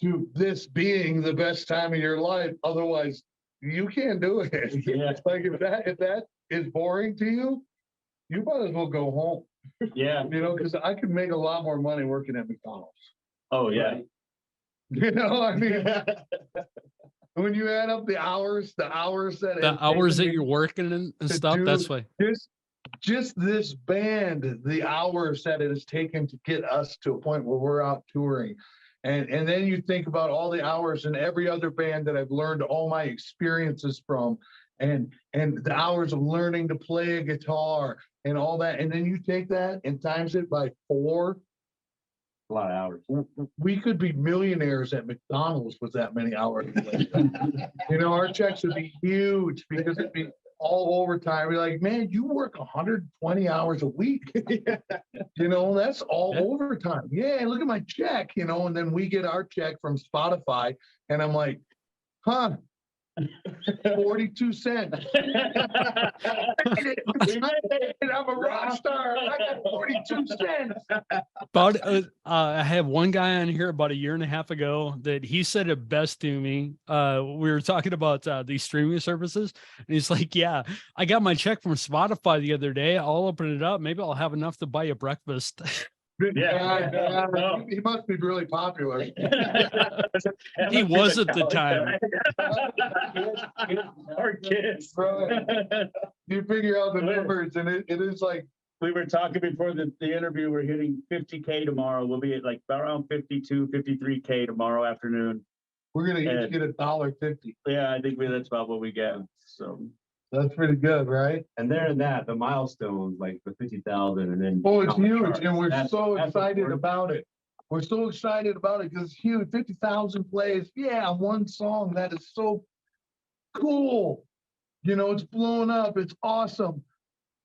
to this being the best time of your life. Otherwise, you can't do it.
Yeah.
Like if that is boring to you, you might as well go home.
Yeah.
Because I could make a lot more money working at McDonald's.
Oh, yeah.
I mean, when you add up the hours that
You're working and stuff, that's why.
Just this band, the hours that it has taken to get us to a point where we're out touring. And then you think about all the hours in every other band that I've learned all my experiences from, and the hours of learning to play a guitar, and all that, and then you take that and times it by 4,
A lot of hours.
we could be millionaires at McDonald's with that many hours. You know, our checks would be huge because it'd be all overtime. We're like, man, you work 120 hours a week. You know, that's all
Yeah.
overtime. Yeah, look at my check, you know, and then we get our check from Spotify, and I'm like, huh, 42 cents. I'm a rock star. I got 42 cents.
About I have one guy on here about a year and a half ago that he said it best to me. We were talking about these streaming services, and he's like, "Yeah, I got my check from Spotify the other day. I'll open it up. Maybe I'll have enough to buy you breakfast."
He must be really popular.
He was at the time.
Our kids.
Right. You figure out the numbers, and it is like,
We were talking before the interview, we're hitting 50K tomorrow. We'll be at like around 52, 53K tomorrow afternoon.
we're gonna
And-
each get $1.50.
Yeah, I think that's about what we get. So.
That's pretty good, right?
And they're in that, the milestones, like the 50,000 and then.
Oh, it's
on the
huge,
charts.
and we're
That's-
so
that's
excited
important.
about it. We're so excited about it because it's huge, 50,000 plays. Yeah, one song. That is so cool. You know, it's blowing up. It's awesome.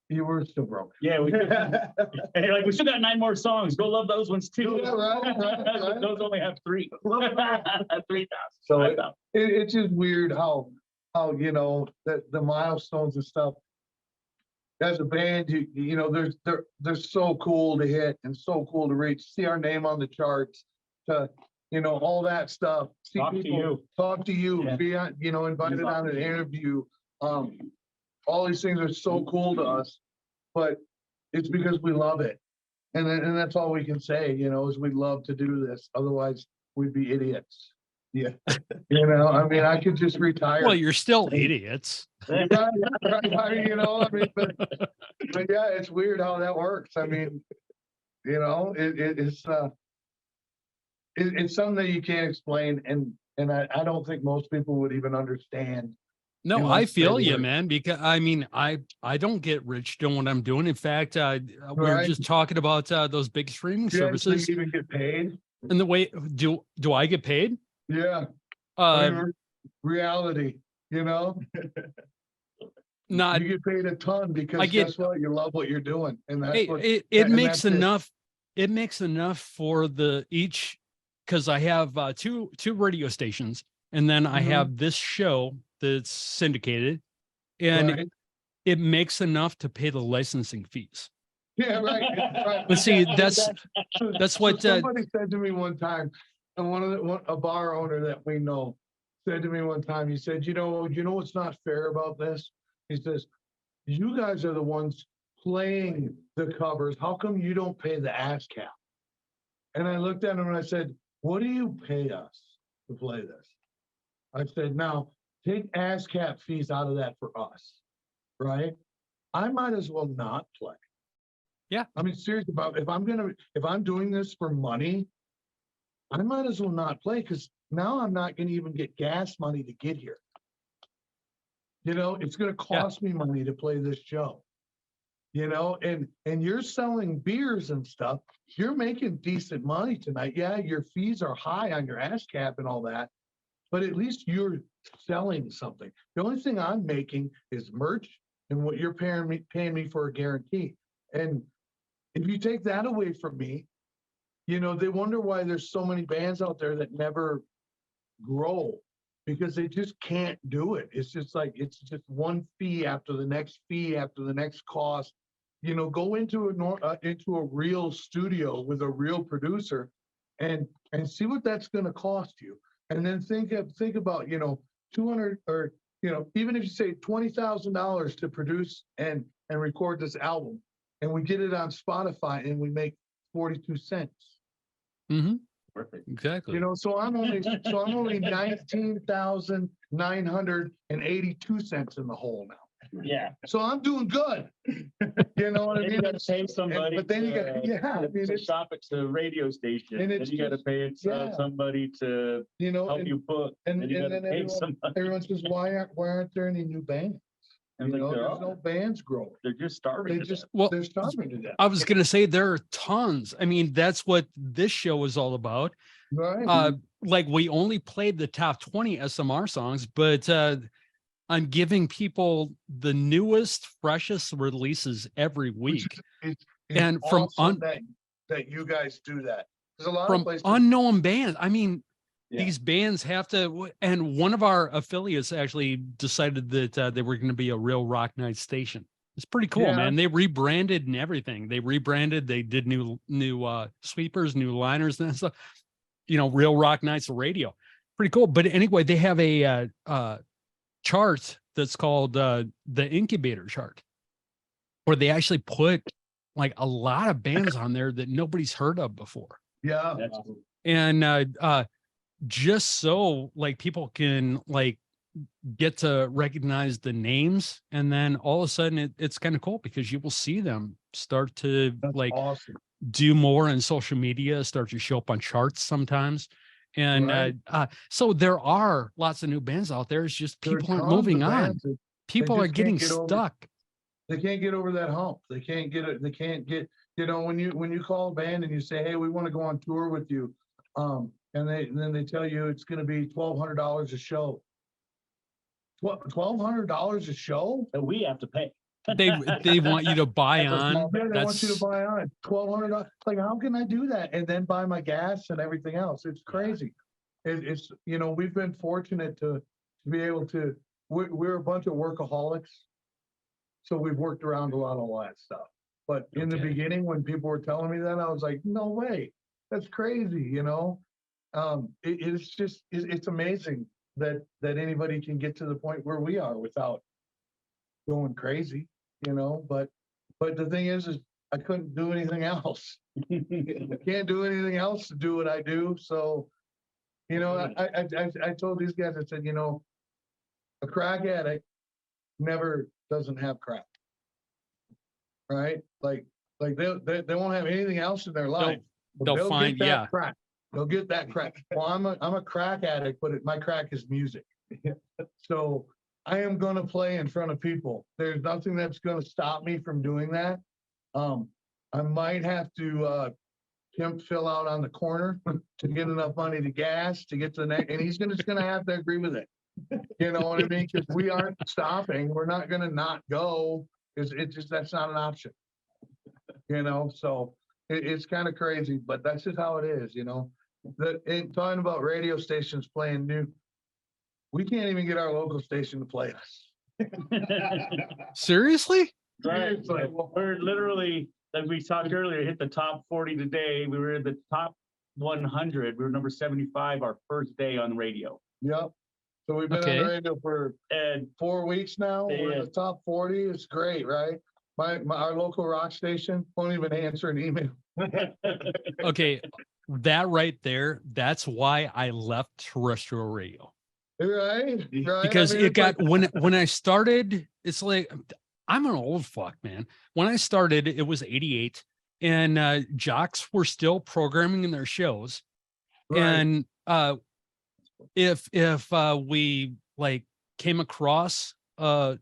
You were still broke.
Yeah, we could. And you're like, we still got 9 more songs. Go love those ones too.
Yeah, right.
Those only have 3. 3,000.
So it's just weird how you know that the milestones and stuff. As a band, you know, they're so cool to hit and so cool to reach. See our name on the charts, to you know all that stuff. See
Talk to you.
talk to you,
Yeah.
be on, you know, invited
Talk
on
to
an
you.
interview. All these things are so cool to us, but it's because we love it, and that's all we can say. You know, is we love to do this. Otherwise, we'd be idiots. Yeah, you know, I mean, I could just retire.
Well, you're still idiots.
Right, you know, I mean, but yeah, it's weird how that works. I mean, you know, it's something that you can't explain, and I don't think most people would even understand.
No,
know,
I
it's
feel
pretty
you,
weird.
man, because I mean, I don't get rich doing what I'm doing. In fact, we were
Right.
just talking about those big streaming
Do you actually
services
even get paid?
and the way do I get paid?
Yeah, I
Uh,
mean, reality, you know,
not
you get paid a ton because
get-
guess what? You love what you're doing, and that's
it,
what.
it
and
makes
that's it.
enough. It makes enough for the each because I have two radio stations, and then I
Mhm.
have this show that's syndicated, and
Right.
it makes enough to pay the licensing fees.
Yeah, right. right.
But see, that's
So
what
somebody said to me one time, and a bar owner that we know said to me one time. He said, you know what's not fair about this? He says, you guys are the ones playing the covers. How come you don't pay the ASCAP? And I looked at him and I said, what do you pay us to play this? I said, now take ASCAP fees out of that for us, right? I might as well not play.
Yeah.
I mean, seriously, about if I'm doing this for money, I might as well not play because now I'm not going to even get gas money to get here. You know, it's going to cost me money to play this show. You know, and you're selling beers and stuff. You're making decent money tonight. Yeah, your fees are high on your ASCAP and all that, but at least you're selling something. The only thing I'm making is merch and what you're paying me for a guarantee. And if you take that away from me, you know, they wonder why there's so many bands out there that never grow because they just can't do it. It's just like, it's just one fee after the next fee after the next cost. You know, go into a real studio with a real producer and see what that's going to cost you. And then think about, you know, 200 or, you know, even if you say $20,000 to produce and record this album and we get it on Spotify and we make 42 cents.
Mhm,
Perfect.
exactly.
You know, so I'm only 19,982 cents in the hole now.
Yeah.
So I'm doing good. You know what I
And
mean?
you gotta pay somebody.
But then you got, yeah, I mean,
To
it's,
shop it to radio station,
and
then
it's
you gotta
just-
pay it
yeah.
somebody to
you know,
help
and,
you book,
and
then you
then
gotta pay
everyone-
somebody.
everyone says, why aren't there any new bands?
And
You
like,
know, there's no bands growing.
they're just starving.
They just,
Well,
they're starving to death.
I was going to say there are tons. I mean, that's what this show is all about.
Right.
Like we only played the top 20 SMR songs, but I'm giving people the newest, freshest releases every week.
It's
And from
awesome that you guys do that. There's a lot of
from
places.
unknown bands. I mean,
Yeah.
these bands have to, and one of our affiliates actually decided that they were going to be a real rock night station. It's pretty cool,
Yeah.
man. They rebranded and everything. They rebranded. They did new sweepers, new liners and stuff. You know, Real Rock Nights Radio. Pretty cool. But anyway, they have a chart that's called the Incubator chart, where they actually put like a lot of bands on there that nobody's heard of before.
Yeah.
That's cool.
And just so like people can like get to recognize the names, and then all of a sudden it's kind of cool because you will see them start to
That's
like
awesome.
do more on social media, start to show up on charts sometimes. And
Right.
so there are lots of new bands out there. It's just
There are
people aren't
tons of
moving on.
bands that
People are
just can't
getting
get over-
stuck.
They can't get over that hump. They can't get it. They can't get, you know, when you call a band and you say, hey, we want to go on tour with you. And then they tell you it's going to be $1,200 a show. $1,200 a show?
That we have to pay.
They want you to buy on.
Yeah, they want you
That's
to buy on $1,200. Like, how can I do that? And then buy my gas and everything else. It's crazy. It's, you know, we've been fortunate to be able to, we're a bunch of workaholics. So we've worked around a lot of that stuff. But in the
Okay.
beginning, when people were telling me that, I was like, no way, that's crazy, you know? It's just, it's amazing that anybody can get to the point where we are without going crazy, you know? But the thing is I couldn't do anything else. I can't do anything else to do what I do. So, you know, I told these guys, I said, you know, a crack addict never doesn't have crack. Right? Like they won't have anything else in their life. but
they'll find-
get that
yeah.
crack. They'll get that crack. Well, I'm a crack addict, but my crack is music. So I am gonna play in front of people. There's nothing that's gonna stop me from doing that. I might have to pimp Phil out on the corner to get enough money to gas to get to the next, and he's just gonna have to agree with it. You know what I mean? Because we aren't stopping. We're not gonna not go. It's just, that's not an option. You know, so it's kind of crazy, but that's just how it is, you know. Talking about radio stations playing new, we can't even get our local station to play us.
seriously.
Right.
Seriously.
We're literally, like we talked earlier, hit the top 40 today. We were in the top 100. We were number 75 our first day on the radio.
Yep. So we've been on
Okay.
the radio for
And
4 weeks now. We're in
Yeah.
the top 40. It's great, right? Our local rock station won't even answer an email.
Okay, that right there, that's why I left terrestrial radio.
Right? Right?
Because
I mean,
it
it's like-
got when I started, it's like I'm an old fuck, man. When I started, it was 88, and jocks were still programming in their shows.
Right.
And if we like came across a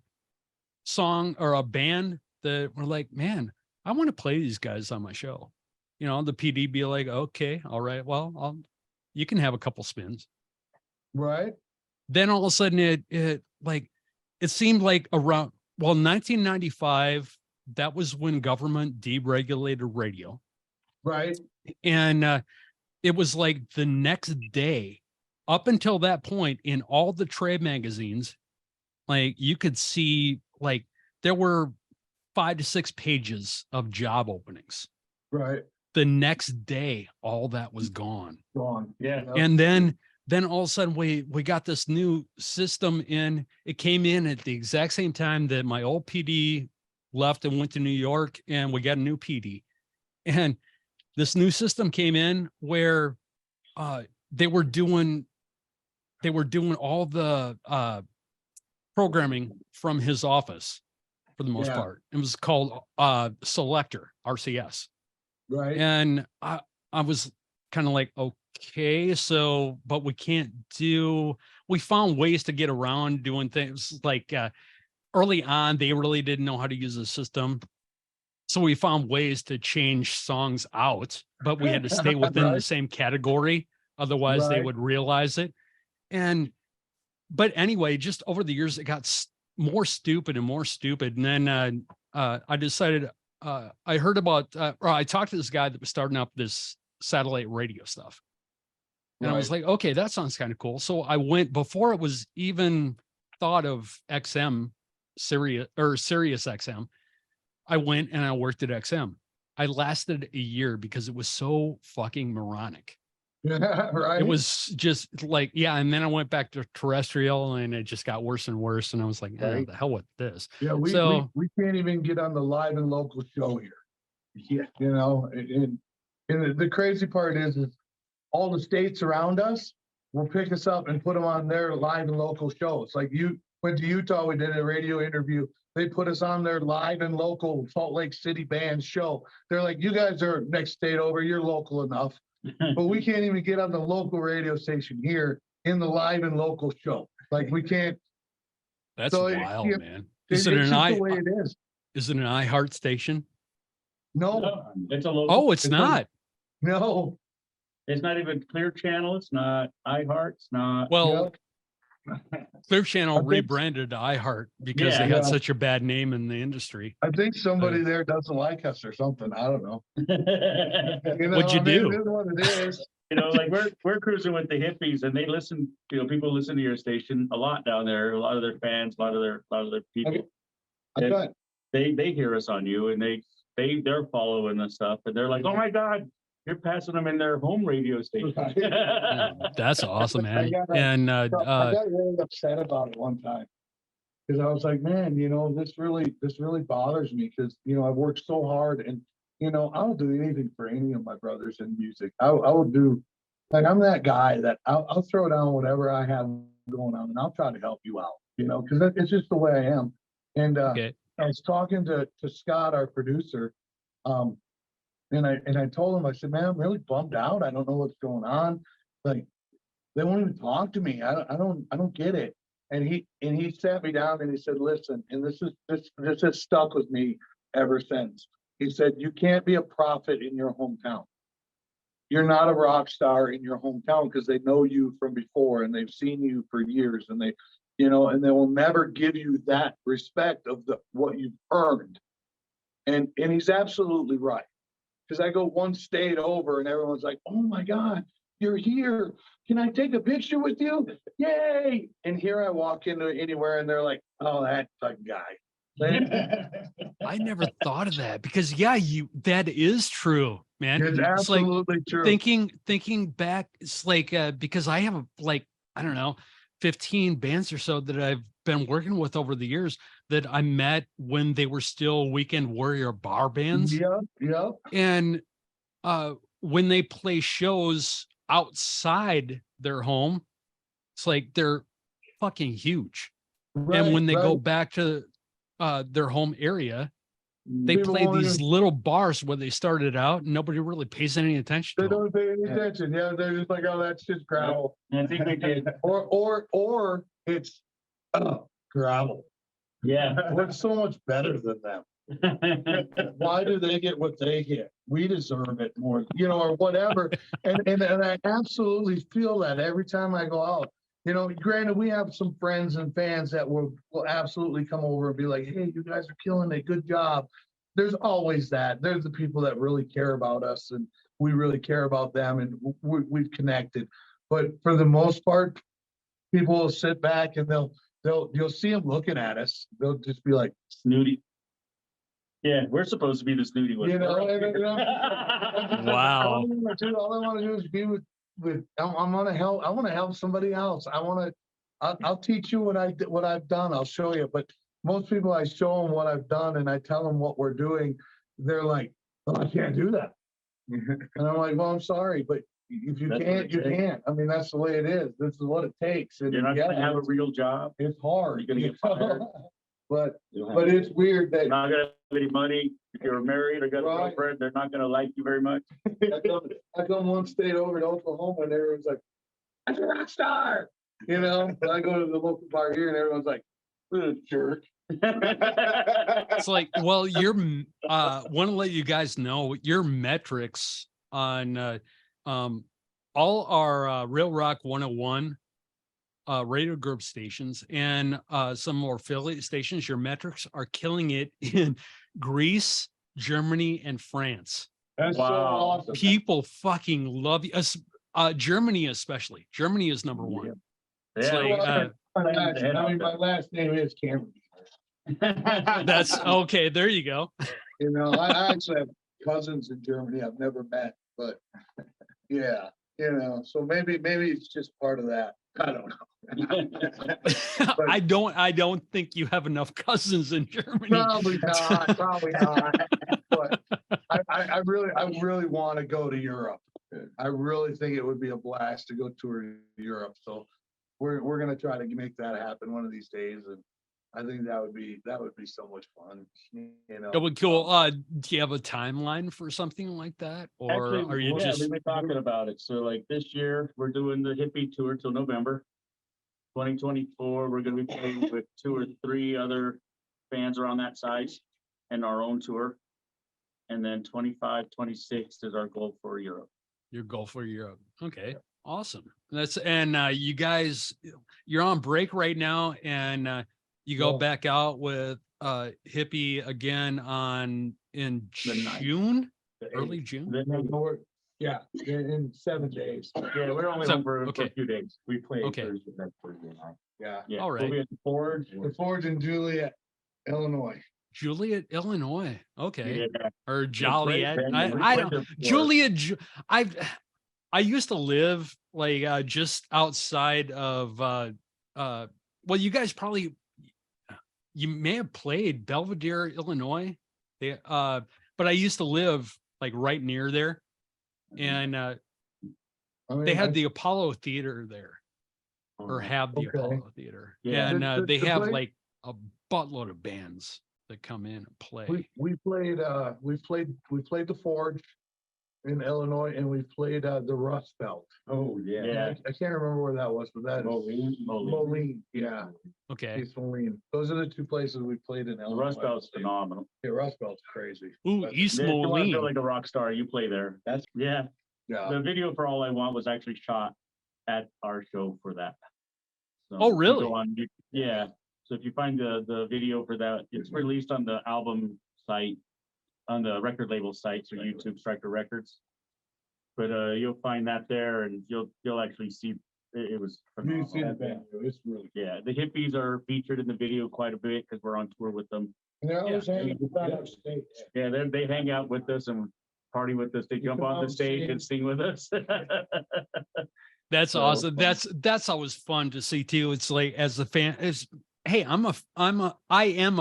song or a band that were like, man, I want to play these guys on my show, you know, the PD be like, okay, all right, well, you can have a couple spins.
Right?
Then all of a sudden it seemed like around, well, 1995, that was when government deregulated radio.
Right?
And it was like the next day, up until that point, in all the trade magazines, like you could see like there were 5 to 6 pages of job openings.
Right.
The next day, all that was gone.
Gone.
yeah,
And then all of a sudden we got this new system in. It came in at the exact same time that my old PD left and went to New York, and we got a new PD. And this new system came in where they were doing all the programming from his office for the most
Yeah.
part. It was called Selector, RCS.
Right.
And I was kind of like, okay, so, but we found ways to get around doing things like early on, they really didn't know how to use the system. So we found ways to change songs out, but we had to stay within the
Right,
same category. Otherwise, they
right.
would realize it. And, but anyway, just over the years, it got more stupid and more stupid. And then I decided, I heard about, or I talked to this guy that was starting up this satellite radio stuff. And I was
Right.
like, okay, that sounds kind of cool. So I went before it was even thought of XM, Sirius XM. I went and I worked at XM. I lasted a year because it was so fucking moronic.
Yeah,
It
right.
was just like, yeah. And then I went back to terrestrial and it just got worse and worse. And I was like,
Right.
the hell with this.
Yeah,
So,
we can't even get on the live and local show here.
Yeah.
You know, and the crazy part is all the states around us will pick us up and put them on their live and local shows. Like you went to Utah, we did a radio interview. They put us on their live and local Salt Lake City band show. They're like, you guys are next state over, you're local enough. But we can't even get on the local radio station here in the live and local show. Like we can't.
that's
So
wild, man.
it's just the way it is.
Is it an iHeart station?
No,
No, it's a local.
Oh, it's not.
no.
It's not even Clear Channel. It's not iHeart. It's not.
Well, Clear Channel
I think-
rebranded to iHeart because they
Yeah.
had such a bad name in the industry.
I think somebody there doesn't like us or something. I don't know. You know,
What'd you do?
It is what it is.
You know, like we're cruising with the hippies, and they listen. You know, people listen to your station a lot down there. A lot of their fans, a lot of their people.
I thought,
They hear us on you, and they're following the stuff, and they're like, oh my god, you're passing them in their home radio station.
That's awesome, man.
got
And
I got really upset about it one time because I was like, man, you know, this really bothers me because you know I've worked so hard and you know I'll do anything for any of my brothers in music. I will do like I'm that guy that I'll throw down whatever I have going on and I'll try to help you out. You know, because it's just the way I am. And
okay.
I was talking to Scott, our producer, and I told him, I said, man, I'm really bummed out. I don't know what's going on. Like, they won't even talk to me. I don't get it. And he sat me down and he said, listen, and this has stuck with me ever since. He said, you can't be a prophet in your hometown. You're not a rock star in your hometown because they know you from before and they've seen you for years and you know, and they will never give you that respect of what you've earned. And he's absolutely right. Because I go one state over and everyone's like, oh my God, you're here. Can I take a picture with you? Yay. And here I walk into anywhere and they're like, oh, that fucking guy.
I never thought of that because that is true, man.
It's
like
absolutely true.
thinking back, it's like because I have like, I don't know, 15 bands or so that I've been working with over the years that I met when they were still Weekend Warrior bar bands.
Yeah.
And when they play shows outside their home, it's like they're fucking huge. And when they go back to their home area, they play these little bars where they started out and nobody really pays any attention
They
to them.
don't pay any attention. Yeah, they're just like, oh, that's just gravel.
I think we did.
Or it's gravel.
Yeah.
We're so much better than them. Why do they get what they get? We deserve it more, you know, or whatever. And I absolutely feel that every time I go out. You know, granted, we have some friends and fans that will absolutely come over and be like, hey, you guys are killing it. Good job. There's always that. There's the people that really care about us and we really care about them and we've connected. But for the most part, people will sit back and you'll see them looking at us. They'll just be like,
snooty. Yeah, we're supposed to be the snooty ones.
you know,
Wow.
all I want to do is be with I want to help. I want to help somebody else. I'll teach you what I've done. I'll show you. But most people, I show them what I've done and I tell them what we're doing. They're like, oh, I can't do that. And I'm like, well, I'm sorry, but if you can't, you can't. I mean, that's the way it is. This is what it takes. And
You're not gonna have a real job.
it's hard.
You're gonna get fired.
But it's weird that
You're not gonna have any money. If you're married or got a
Right.
girlfriend, they're not gonna like you very much.
I come one state over to Oklahoma and everyone's like, "That's a rock star," you know. But I go to the local bar here and everyone's like, "What a jerk,"
It's like, well, want to let you guys know your metrics on all our Real Rock 101 radio group stations and some more affiliate stations. Your metrics are killing it in Greece, Germany, and France.
That's so
Wow.
awesome.
People fucking love you. Germany, especially. Germany is number one. It's
Yeah,
like,
My last name is Cameron.
that's okay. There you go.
You know, I actually have cousins in Germany I've never met, but yeah, you know, so maybe it's just part of that. I don't know.
I don't think you have enough cousins in Germany.
Probably not. But I really want to go to Europe. I really think it would be a blast to go tour Europe. So we're gonna try to make that happen one of these days, and I think that would be so much fun. You know,
It would cool. Do you have a timeline for something like that, or
actually,
are you
yeah,
just
we've been talking about it. So like this year, we're doing the hippie tour till November. 2024, we're going to be playing with 2 or 3 other bands around that size and our own tour. And then 25, 26 is our goal for Europe.
your goal for Europe? Okay, awesome. And you guys, you're on break right now, and you go
Well-
back out with hippie again in
The ninth.
June,
The
early
eighth.
June.
Yeah, in 7 days.
Yeah, we're only
So,
home for
okay.
a few days.
We play
Okay.
Thursday, next Thursday night.
Yeah.
Yeah,
All
we'll
right.
be at the Forge.
The Forge in Juliet, Illinois.
Juliet, Illinois. Okay.
Yeah.
Or
great
Joliet.
venue.
I
We
don't.
played there before.
Juliet. I used to live like just outside of. Well, you guys probably. You may have played Belvedere, Illinois. But I used to live like right near there, and
I mean,
they had the Apollo Theater there, or have the
Okay.
Apollo Theater,
Yeah.
and they
The
have
place-
like a buttload of bands that come in and play.
we played the Forge in Illinois, and we played the Rust Belt.
Oh, yeah.
Yeah.
I can't remember where that was, but that is Moline. Yeah,
Okay.
East Moline. Those are the 2 places we played in
The
Illinois.
Rust Belt's phenomenal.
Yeah, Rust Belt's crazy.
Ooh,
That's-
East
If you want to
Moline.
feel like a rock star, you play there.
That's-
yeah.
Yeah.
The video for All I Want was actually shot at our show for that. So
Oh,
if you
really?
go on yeah. So if you find the video for that, it's released on the album site, on the record label site, so YouTube Striker Records. But you'll find that there, and you'll actually see it was
You see the
phenomenal.
venue, it's really.
Yeah, the hippies are featured in the video quite a bit because we're on tour with them.
And they're always
Yeah.
hanging out on stage.
Yeah, they hang out with us and party with us. They jump
come
on the
out
stage and sing with us.
That's
So
awesome.
fun.
That's always fun to see too. It's like as a fan, hey, I am a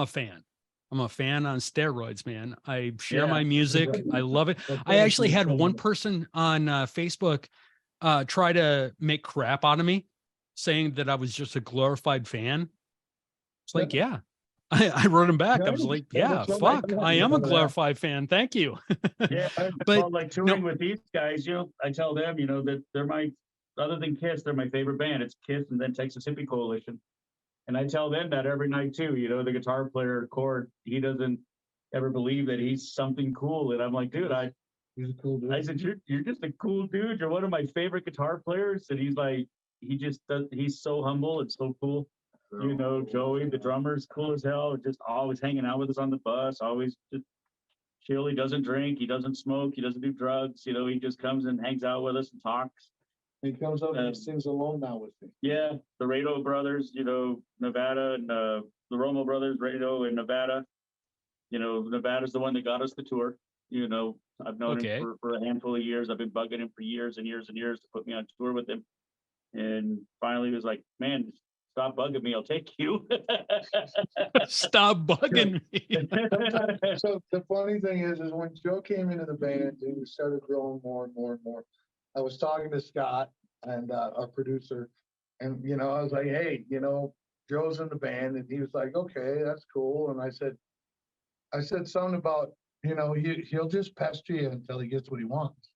fan. I'm a fan on steroids, man. I share
Yeah.
my music. I love it. I actually had one person on Facebook try to make crap out of me, saying that I was just a glorified fan. It's like, yeah. I wrote him back. I was like, yeah, fuck. I am a glorified fan. Thank you.
Yeah,
But
well, like touring with these guys, I tell them, that they're other than Kiss, they're my favorite band. It's Kiss and then Texas Hippie Coalition. And I tell them that every night too. The guitar player, Cord, he doesn't ever believe that he's something cool. And I'm like, dude,
He's a cool dude.
I said, you're just a cool dude. You're one of my favorite guitar players. And he's like, he's so humble and so cool. Joey, the drummer's cool as hell, just always hanging out with us on the bus, always just chill. He doesn't drink, he doesn't smoke, he doesn't do drugs. He just comes and hangs out with us and talks.
He comes up and sings alone now with me.
Yeah, the Rado brothers, Nevada, and the Romo brothers, Rado and Nevada. Nevada's the one that got us the tour. I've known him for a handful of years. I've been bugging him for years and years and years to put me on tour with him. And finally he was like, man, stop bugging me, I'll take you.
Stop bugging me.
So the funny thing is when Joe came into the band and we started growing more and more and more, I was talking to Scott and our producer, and I was like, hey, Joe's in the band, and he was like, okay, that's cool. And I said something about, he'll just pester you until he gets what he wants.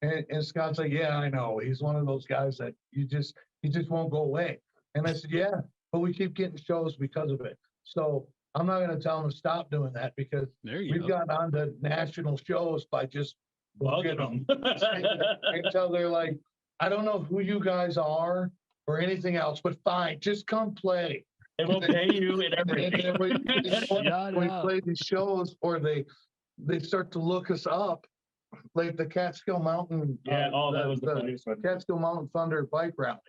And Scott's like, yeah, I know. He's one of those guys that he just won't go away. And I said, yeah, but we keep getting shows because of it. So I'm not gonna tell them to stop doing that because
There you
we've
go.
got onto national shows by just bugging them. Until they're like, I don't know who you guys are or anything else, but fine, just come play.
They will pay you and
And
everything.
then
Shut
we
up.
play these shows or they start to look us up, like the Catskill Mountain.
Yeah, oh, that was the funniest one.
Catskill Mountain Thunder bike rally.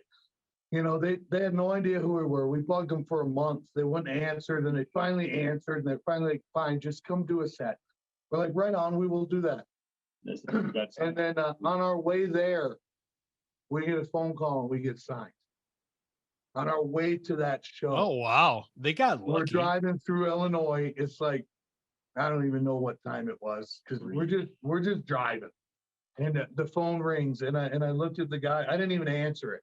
You know, they had no idea who we were. We bugged them for a month. They wouldn't answer. Then they finally answered and they're finally like, fine, just come do a set. We're like, right on, we will do that.
That's
And then on our way there, we get a phone call and we get signed. On our way to that show.
Oh wow, they got
We're
lucky.
driving through Illinois. It's like, I don't even know what time it was because we're just driving. And the phone rings and I looked at the guy. I didn't even answer it.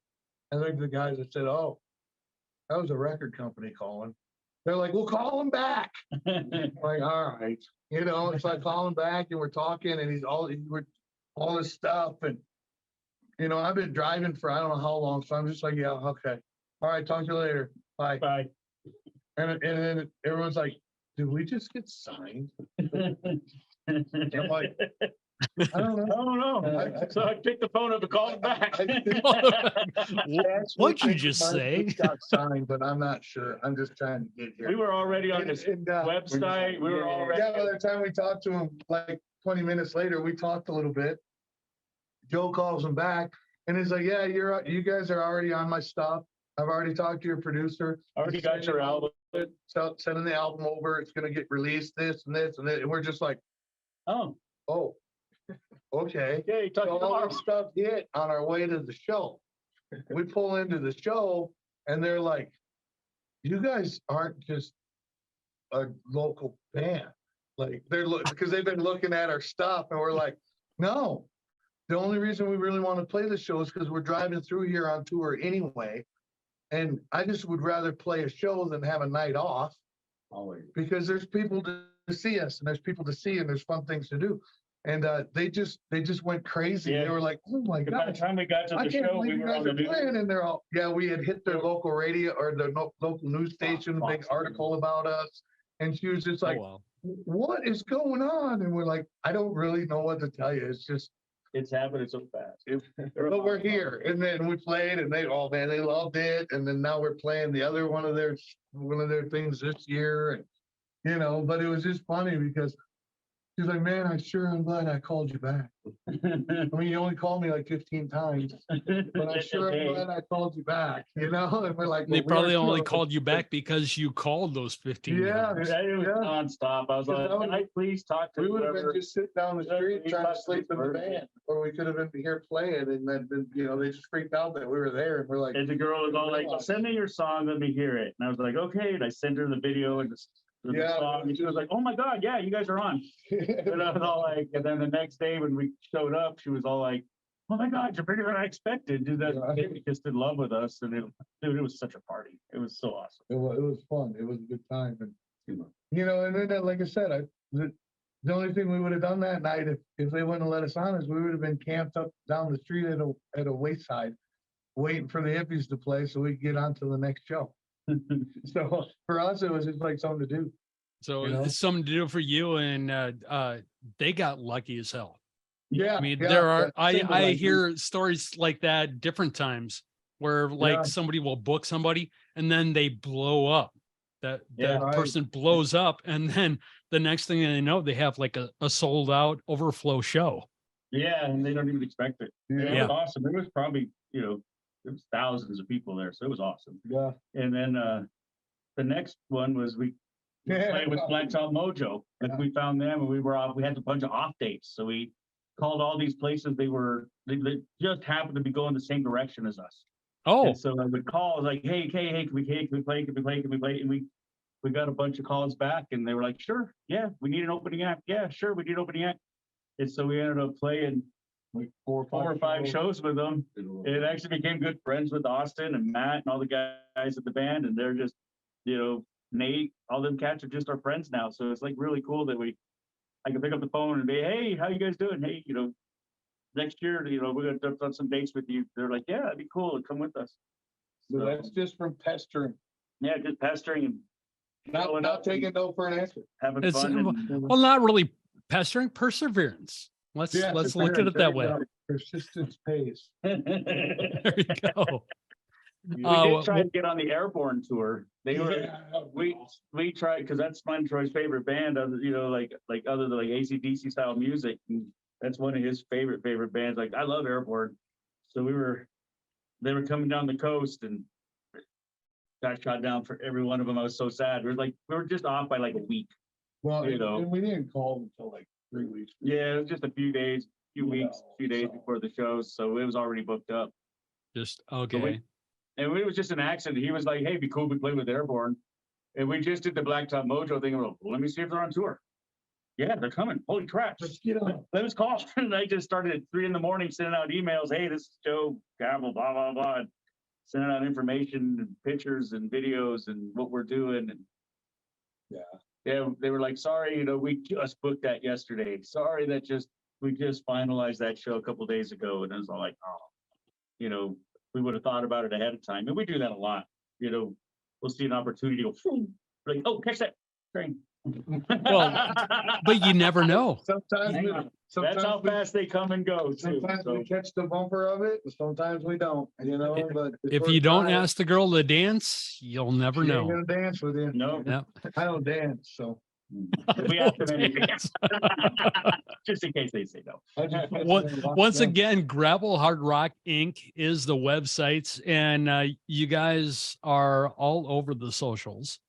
I looked at the guys and said, oh, that was a record company calling. They're like, we'll call him back. I'm like, all right. You know, it's like calling back and we're talking and we're all this stuff. And, you know, I've been driving for I don't know how long. So I'm just like, yeah, okay. All right, talk to you later. Bye.
Bye.
And then everyone's like, did we just get signed? I'm like, I don't know.
I don't know. So I picked the phone up and called him back.
What'd you just say?
Got signed, but I'm not sure. I'm just trying to get here.
We were already on this website. We were already.
Yeah, by the time we talked to him, like 20 minutes later, we talked a little bit. Joe calls him back and he's like, yeah, you guys are already on my stuff. I've already talked to your producer.
Already got your album.
Sending the album over. It's going to get released, this and this. And we're just like,
Oh,
okay.
yeah, you talked
So all
tomorrow.
our stuff hit on our way to the show. We pull into the show and they're like, you guys aren't just a local band. Like because they've been looking at our stuff and we're like, no, the only reason we really want to play the show is because we're driving through here on tour anyway. And I just would rather play a show than have a night off
Always.
because there's people to see us and there's people to see and there's fun things to do. And they just went crazy.
Yeah.
They were like, oh my
By the
God.
time we got to
I
the
can't
show,
believe
we
you
were on
guys
the
are
news.
playing and they're all, yeah, we had hit their local radio or the local news station, a big article about us. And she was just like,
Oh, wow.
what is going on? And we're like, I don't really know what to tell you. It's just,
It's happening so fast.
but we're here. And then we played and they, oh man, they loved it. And then now we're playing the other one of their things this year. And, you know, but it was just funny because she's like, man, I'm glad I called you back. I mean, you only called me like 15 times, but I'm sure I'm glad I called you back, you know? And we're like,
They
well, we
probably
are
only
too.
called you back because you called those 15
Yeah.
times.
It was
Yeah.
nonstop. I was
Because
like,
that was-
can I please talk to
We would have been
whoever?
just sitting down the street
We
trying to
talked to
sleep in the
whoever.
van, or we could have been here playing and then, you know, they just freaked out that we were there and we're like,
And the girl was all like, send me your song, let me hear it. And I was like, okay. And I sent her the video and the
Yeah.
song. And she was like, oh my God, yeah, you guys are on. And I was all like, and then the next day when we showed up, she was all like, oh my God, you're bigger than I expected. Dude, that
Yeah.
they were just in love with us. And it was such a party. It was so awesome.
It was fun. It was a good time. And, you know, and then, like I said, the only thing we would have done that night if they wouldn't have let us on is we would have been camped up down the street at a wayside, waiting for the hippies to play so we could get on to the next show. So for us, it was just like something to do.
So
You know?
it's something to do for you. And they got lucky as hell.
Yeah.
I mean,
yeah,
there are,
that seemed
I
like-
hear stories like that different times where like
Yeah.
somebody will book somebody and then they blow up. That
Yeah.
Right.
person blows up and then the next thing they know, they have like a sold out overflow show.
Yeah, and they don't even expect it. It
Yeah.
was awesome. There was probably, there was thousands of people there. So it was awesome.
Yeah.
And then the next one was we
Yeah.
played with Blacktop Mojo. Like
Yeah.
we found them and we had a bunch of off dates. So we called all these places. They just happened to be going the same direction as us.
Oh,
And so I would call like, hey, can we play? And we got a bunch of calls back and they were like, sure, yeah, we need an opening act. Yeah, sure, we need an opening act. And so we ended up playing
Like
four or five shows with them. It actually became good friends with Austin and Matt and all the guys at the band. And they're just, Nate, all them cats are just our friends now. So it's like really cool that I can pick up the phone and be, hey, how you guys doing? Hey, next year, we're going to do some dates with you. They're like, yeah, that'd be cool. Come with us.
So that's just from pestering.
Yeah, just pestering and
Not taking no for an answer.
having
It's
fun. And,
well, not really pestering, perseverance. Let's
Yeah,
look at it that way.
Persistence pays.
There you go.
we
Uh,
did try
well,
to get on the Airborne tour. They were we tried because that's mine Troy's favorite band. Other like other than like AC/DC style music. And that's one of his favorite bands. Like I love Airborne. So they were coming down the coast and got shot down for every one of them. I was so sad. We were just off by like a week.
Well,
You know.
and we didn't call them until like 3 weeks.
Yeah, it was just a few days, few days before the shows. So it was already booked up.
just okay.
And it was just an accident. He was like, "Hey, it'd be cool to play with Airborne." And we just did the Blacktop Mojo thing. And we're like, well, let me see if they're on tour. Yeah, they're coming. Holy crap.
Let's get on.
Let us call. And I just started at 3 a.m. sending out emails. Hey, this is Joe Gavel, blah, blah, blah. Sending out information and pictures and videos and what we're doing. And yeah, they were like, sorry, we just booked that yesterday. Sorry that we just finalized that show a couple days ago. And I was all like, oh, we would have thought about it ahead of time. And we do that a lot. We'll see an opportunity to go, like, oh, catch that train.
Well, but you never know.
That's how fast they come and go too.
Sometimes
So,
we catch the bumper of it, and sometimes we don't, but.
If you don't ask the girl to dance, you'll never
She ain't
know.
gonna dance with you.
no,
Yep.
I don't dance, so.
we ask them anything. Just in case they say no.
I just sit
What-
there and watch
Once
them.
again, Gravel Hard Rock Inc. is the websites, and you guys are all over the socials.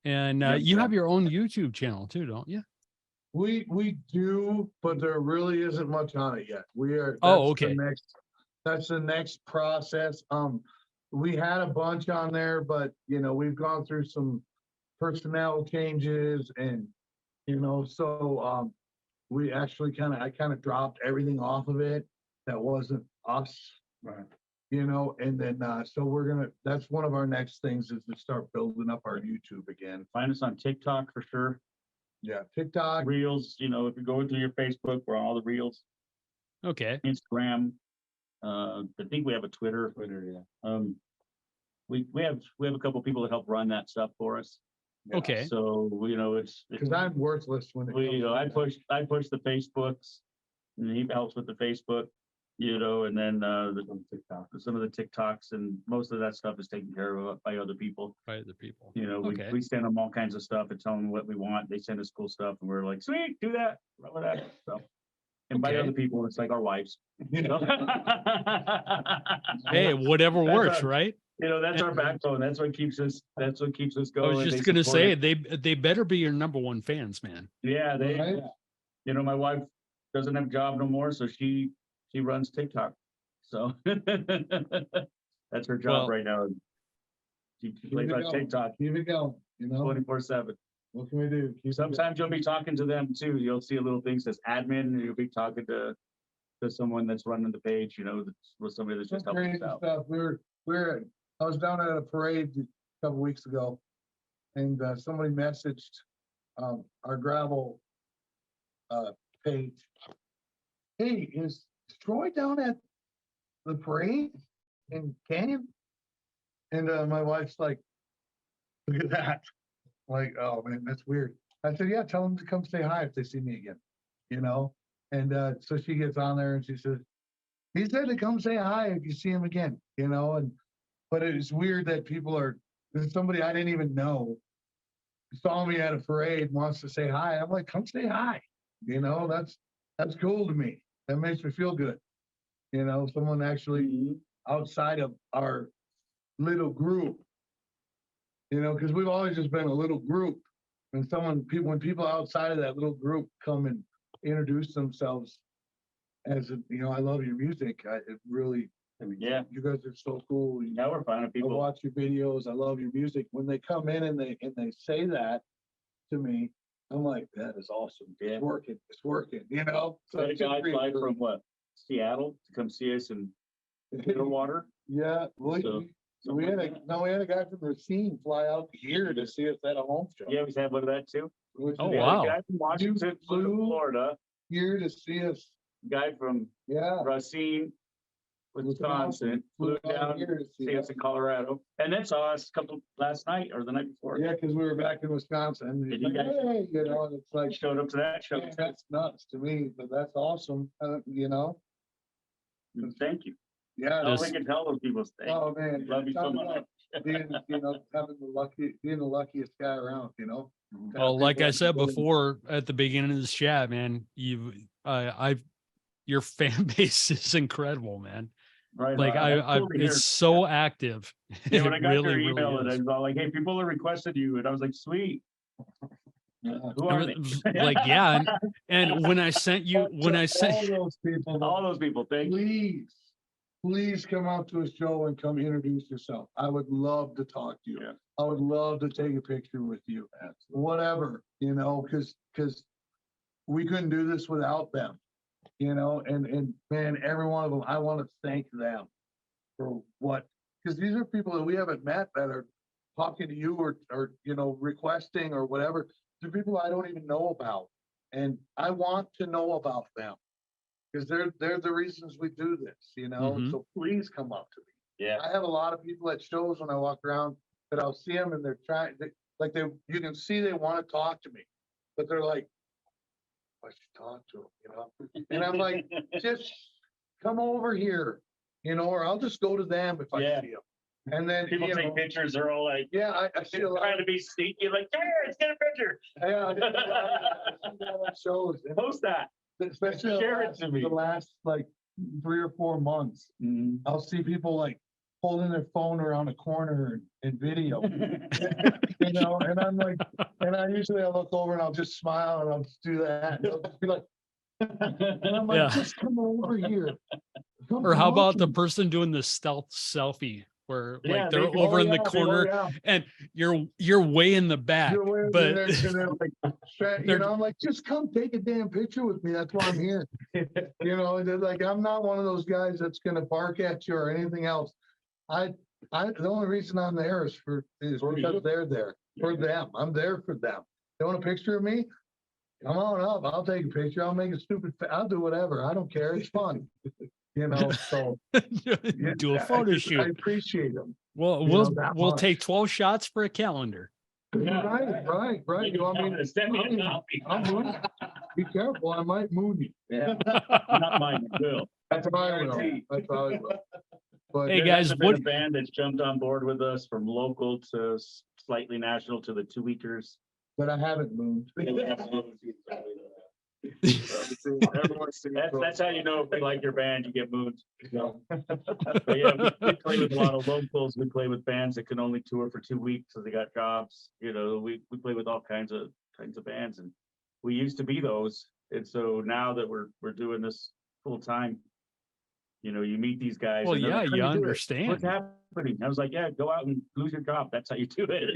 And
Yep.
you have your own YouTube channel too, don't you?
We do, but there really isn't much on it yet. We are.
Oh,
that's the
okay.
That's the next process. We had a bunch on there, but we've gone through some personnel changes and, so, we actually I kind of dropped everything off of it that wasn't us.
Right.
And then, so that's one of our next things is to start building up our YouTube again.
Find us on TikTok for sure.
Yeah, TikTok.
Reels, if you're going through your Facebook, we're on all the reels.
Okay.
Instagram. I think we have a Twitter.
yeah.
We have a couple people that help run that stuff for us.
Okay.
So it's
Because I'm worthless when it comes to
I
that.
I push the Facebooks, and he helps with the Facebook, and then some of the TikToks, and most of that stuff is taken care of by other people.
By other people.
We send them all kinds of stuff and tell them what we want. They send us cool stuff, and we're like, sweet, do that, run with that. So, and by
Okay.
other people, it's like our wives.
Hey, whatever
That's
works,
our-
right?
That's our backbone. That's what keeps us
I
going.
was
They
just gonna
support
say
it.
they better be your number one fans, man.
Yeah,
Right?
my wife doesn't have a job no more, so she runs TikTok. So that's her job
Well-
right now. She plays
it
on
going.
TikTok
Keep it going,
24/7.
what can we do? Keep it
Sometimes you'll be talking to them too. You'll see a little thing says admin, and you'll be talking to someone that's running the page, that's with somebody that's just
Some
helping
crazy
us out.
stuff. I was down at a parade a couple weeks ago, and somebody messaged our gravel page. Hey, is Troy down at the parade in Canyon? And my wife's like, look at that. Like, oh man, that's weird. I said, yeah, tell them to come say hi if they see me again, And so she gets on there and she says, he said to come say hi if you see him again, but it's weird that there's somebody I didn't even know saw me at a parade, wants to say hi. I'm like, come say hi. That's cool to me. That makes me feel good. Someone actually outside of our little group, because we've always just been a little group. And when people outside of that little group come and introduce themselves as I love your music. It really,
Yeah.
you guys are so cool.
Now we're finding
I
people.
watch your videos. I love your music. When they come in and they say that to me, I'm like, that is awesome.
Yeah.
It's working. It's working. So
Had a
it's just
guy
great.
fly from Seattle to come see us in Clearwater.
Yeah,
So,
we had a guy from Racine fly out here to see us at a home show.
Yeah, we had one of that too.
Which
Oh,
is
We had
wow.
a guy from Washington flew to
flew?
Florida.
Here to see us.
Guy from
Yeah.
Racine Wisconsin, flew down,
here to
see us in Colorado, and then saw us last night or the night before.
Yeah, because we were back in Wisconsin, and
Did
it's
you
like,
guys-
hey, you know, and it's like,
Showed up to that show.
man, that's nuts to me, but that's awesome, you know?
Thank you.
Yeah.
Oh,
Just-
we can tell those people thank you.
Oh, man.
Love you so
talk
much.
about Being, you know, being the luckiest guy around, you know?
Well, like
People
I
that
said
people-
before at the beginning of this chat, man, your fan base is incredible, man.
Right.
Like
on. That's cool to hear.
it's so active.
Yeah, when I
It
got
really,
your
really
email and I
is.
was all like, hey, people are requested you, and I was like, sweet. Who are they?
Like, yeah. And when I sent you, when I
all
sent,
those people,
All those people, thank you.
please come out to a show and come introduce yourself. I would love to talk to you.
Yeah.
I would love to take a picture with you. Whatever, you know, because we couldn't do this without them, you know, and man, every one of them, I want to thank them for what, because these are people that we haven't met that are talking to you or, you know, requesting or whatever. They're people I don't even know about. And I want to know about them because they're the reasons we do this, you know,
Mhm.
so please come up to me.
Yeah.
I have a lot of people at shows when I walk around that I'll see them and they're trying, you can see they want to talk to me, but they're like, I should talk to them, you know? And I'm like, just come over here, you know, or I'll just go to them if I
Yeah.
see them. And then,
People
you
take
know,
pictures, they're all like,
yeah, I see a lot.
trying to be sneaky, like, yeah, let's get a picture.
Yeah, I see that on shows, and
Post that.
especially
Share it to me.
the last like 3 or 4 months. I'll see people like holding their phone around a corner and video, you know, and I'm like, and I look over and I'll just smile and I'll just do that. And they'll just be like, and I'm like,
Yeah.
just come over here. Come
or how
talk
about
to
the
me."
person doing the stealth selfie where
Yeah,
like they're
they-
over
Oh,
in the
yeah,
corner
yeah.
and you're way in the back,
You're wearing-
but
and they're like, you
they're-
know, I'm like, just come take a damn picture with me. That's why I'm here. You know, they're like, I'm not one of those guys that's gonna bark at you or anything else. The only reason I'm there is
For
because
you.
they're there for them. I'm there for them. They want a picture of me? Come on up. I'll take a picture. I'll make a I'll do whatever. I don't care. It's fun. You know, so. yeah,
do a photo
I
shoot.
appreciate them.
Well,
you know, that
we'll
much.
take 12 shots for a calendar.
Yeah.
Right. You know, I mean,
Send me a
I'm-
copy.
I'm moody. Be careful. I might moon you.
Yeah, not mine, Will.
That's how I will. That's how I will. But
Hey,
There
guys,
hasn't been
what-
a band that's jumped on board with us from local to slightly national to the 2-weekers.
but I haven't mooned.
That's how you know if they like your band, you get moved. But yeah, we play with a lot of locals. We play with bands that can only tour for 2 weeks, so they got jobs. You know, we play with all kinds of bands, and we used to be those. And so now that we're doing this full time, you know, you meet these guys.
Well,
and they're
yeah,
like, "How
you
do do it?
understand.
What's happening?" I was like, "Yeah, go out and lose your job. That's how you do it."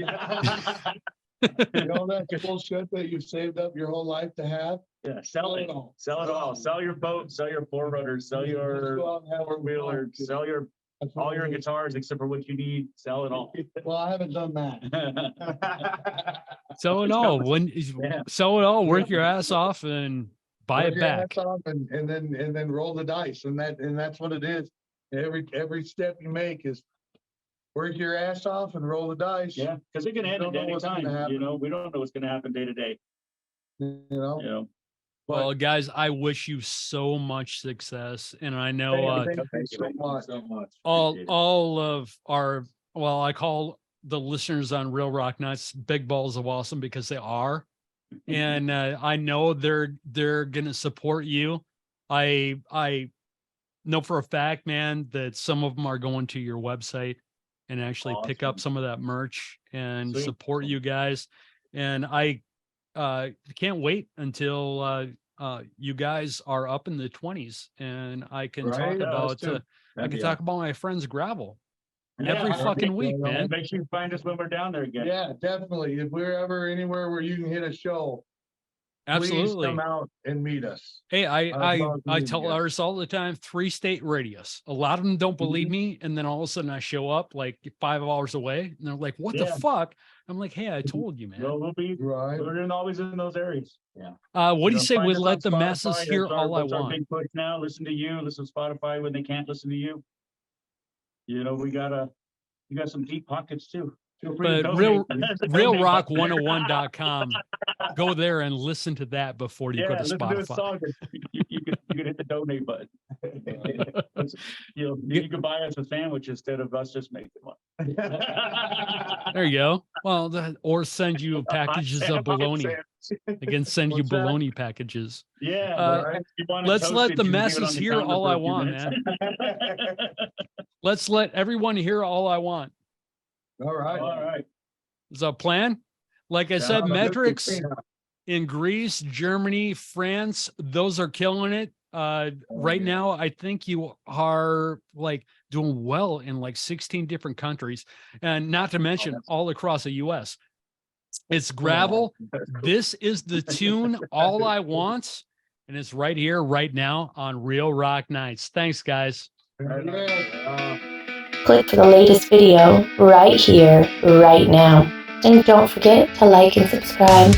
You know, that bullshit that you've saved up your whole life to have.
Yeah, sell it.
all.
Sell it all. Sell your boat, sell your forerunner, sell
Just
your
go out and have some
four-wheeler,
fun.
sell your
That's what
all
I
your
do.
guitars except for what you need, sell it all.
Well, I haven't done that.
Sell it
It's
all.
coming.
When
Yeah.
sell it all, work your ass off and buy
Work
it
your
back.
ass off And then roll the dice, and that's what it is. Every step you make is work your ass off and roll the dice.
Yeah, because it can
You
end
don't
at
know
any
what's gonna
time, you
happen.
know, we don't know what's gonna happen day to day,
You know.
you know.
Well, guys, I wish you so much success. And I know
Thank you so much.
all of our, well, I call the listeners on Real Rock Nuts big balls of awesome because they are. And I know they're gonna support you. I know for a fact, man, that some of them are going to your website and actually pick up
Awesome.
some of that merch and
Sweet.
support you guys. And I can't wait until you guys are up in the 20s and I can
Right,
talk
yeah, us
about
too.
I can talk about my friend's gravel every
Yeah,
fucking week,
you know,
man.
Make sure you find us when we're down there again.
Yeah, definitely. If we're ever anywhere where you can hit a show,
Absolutely.
come out and meet us.
Hey,
I'd love to
I
meet
tell
you.
ours all the time, 3-state radius. A lot of them don't believe
Mhm.
me. And then all of a sudden I show up like 5 hours away and they're like, what the
Yeah.
fuck? I'm like, hey, I told you, man.
Well,
Right.
we're always in those areas.
What do you say
find
we
us
let
on
the masses
Spotify.
hear
That's
all I
that's our
want?
big push now. Listen to you, listen to Spotify when they can't listen to you. You know, we got some deep pockets too. Feel free to
But
donate. There's a donate button there.
realrock101.com. Go there and listen to that before you go
Yeah,
to
listen to a
Spotify.
song. You could hit the donate button. You can buy us a sandwich instead of us just making one.
There you go. Well, or send you packages of bologna. They can send you
What's that?
bologna packages.
Yeah,
Uh,
if you want it
let's let
toasted,
the
you can leave it
masses
on the
hear
counter
all
for
I
a few
want,
minutes.
Let's let everyone hear all I want.
All right.
All right.
Is that a plan? Like I said,
Sounds good.
metrics in Greece, Germany, France, those are killing it. Right
yeah.
now, I think you are like doing well in like 16 different countries, and not to mention all across the US. It's gravel.
That's cool.
This is the tune, All I Want, and it's right here, right now on Real Rock Nights. Thanks, guys.
Click for the latest video right here, right now. And don't forget to like and subscribe.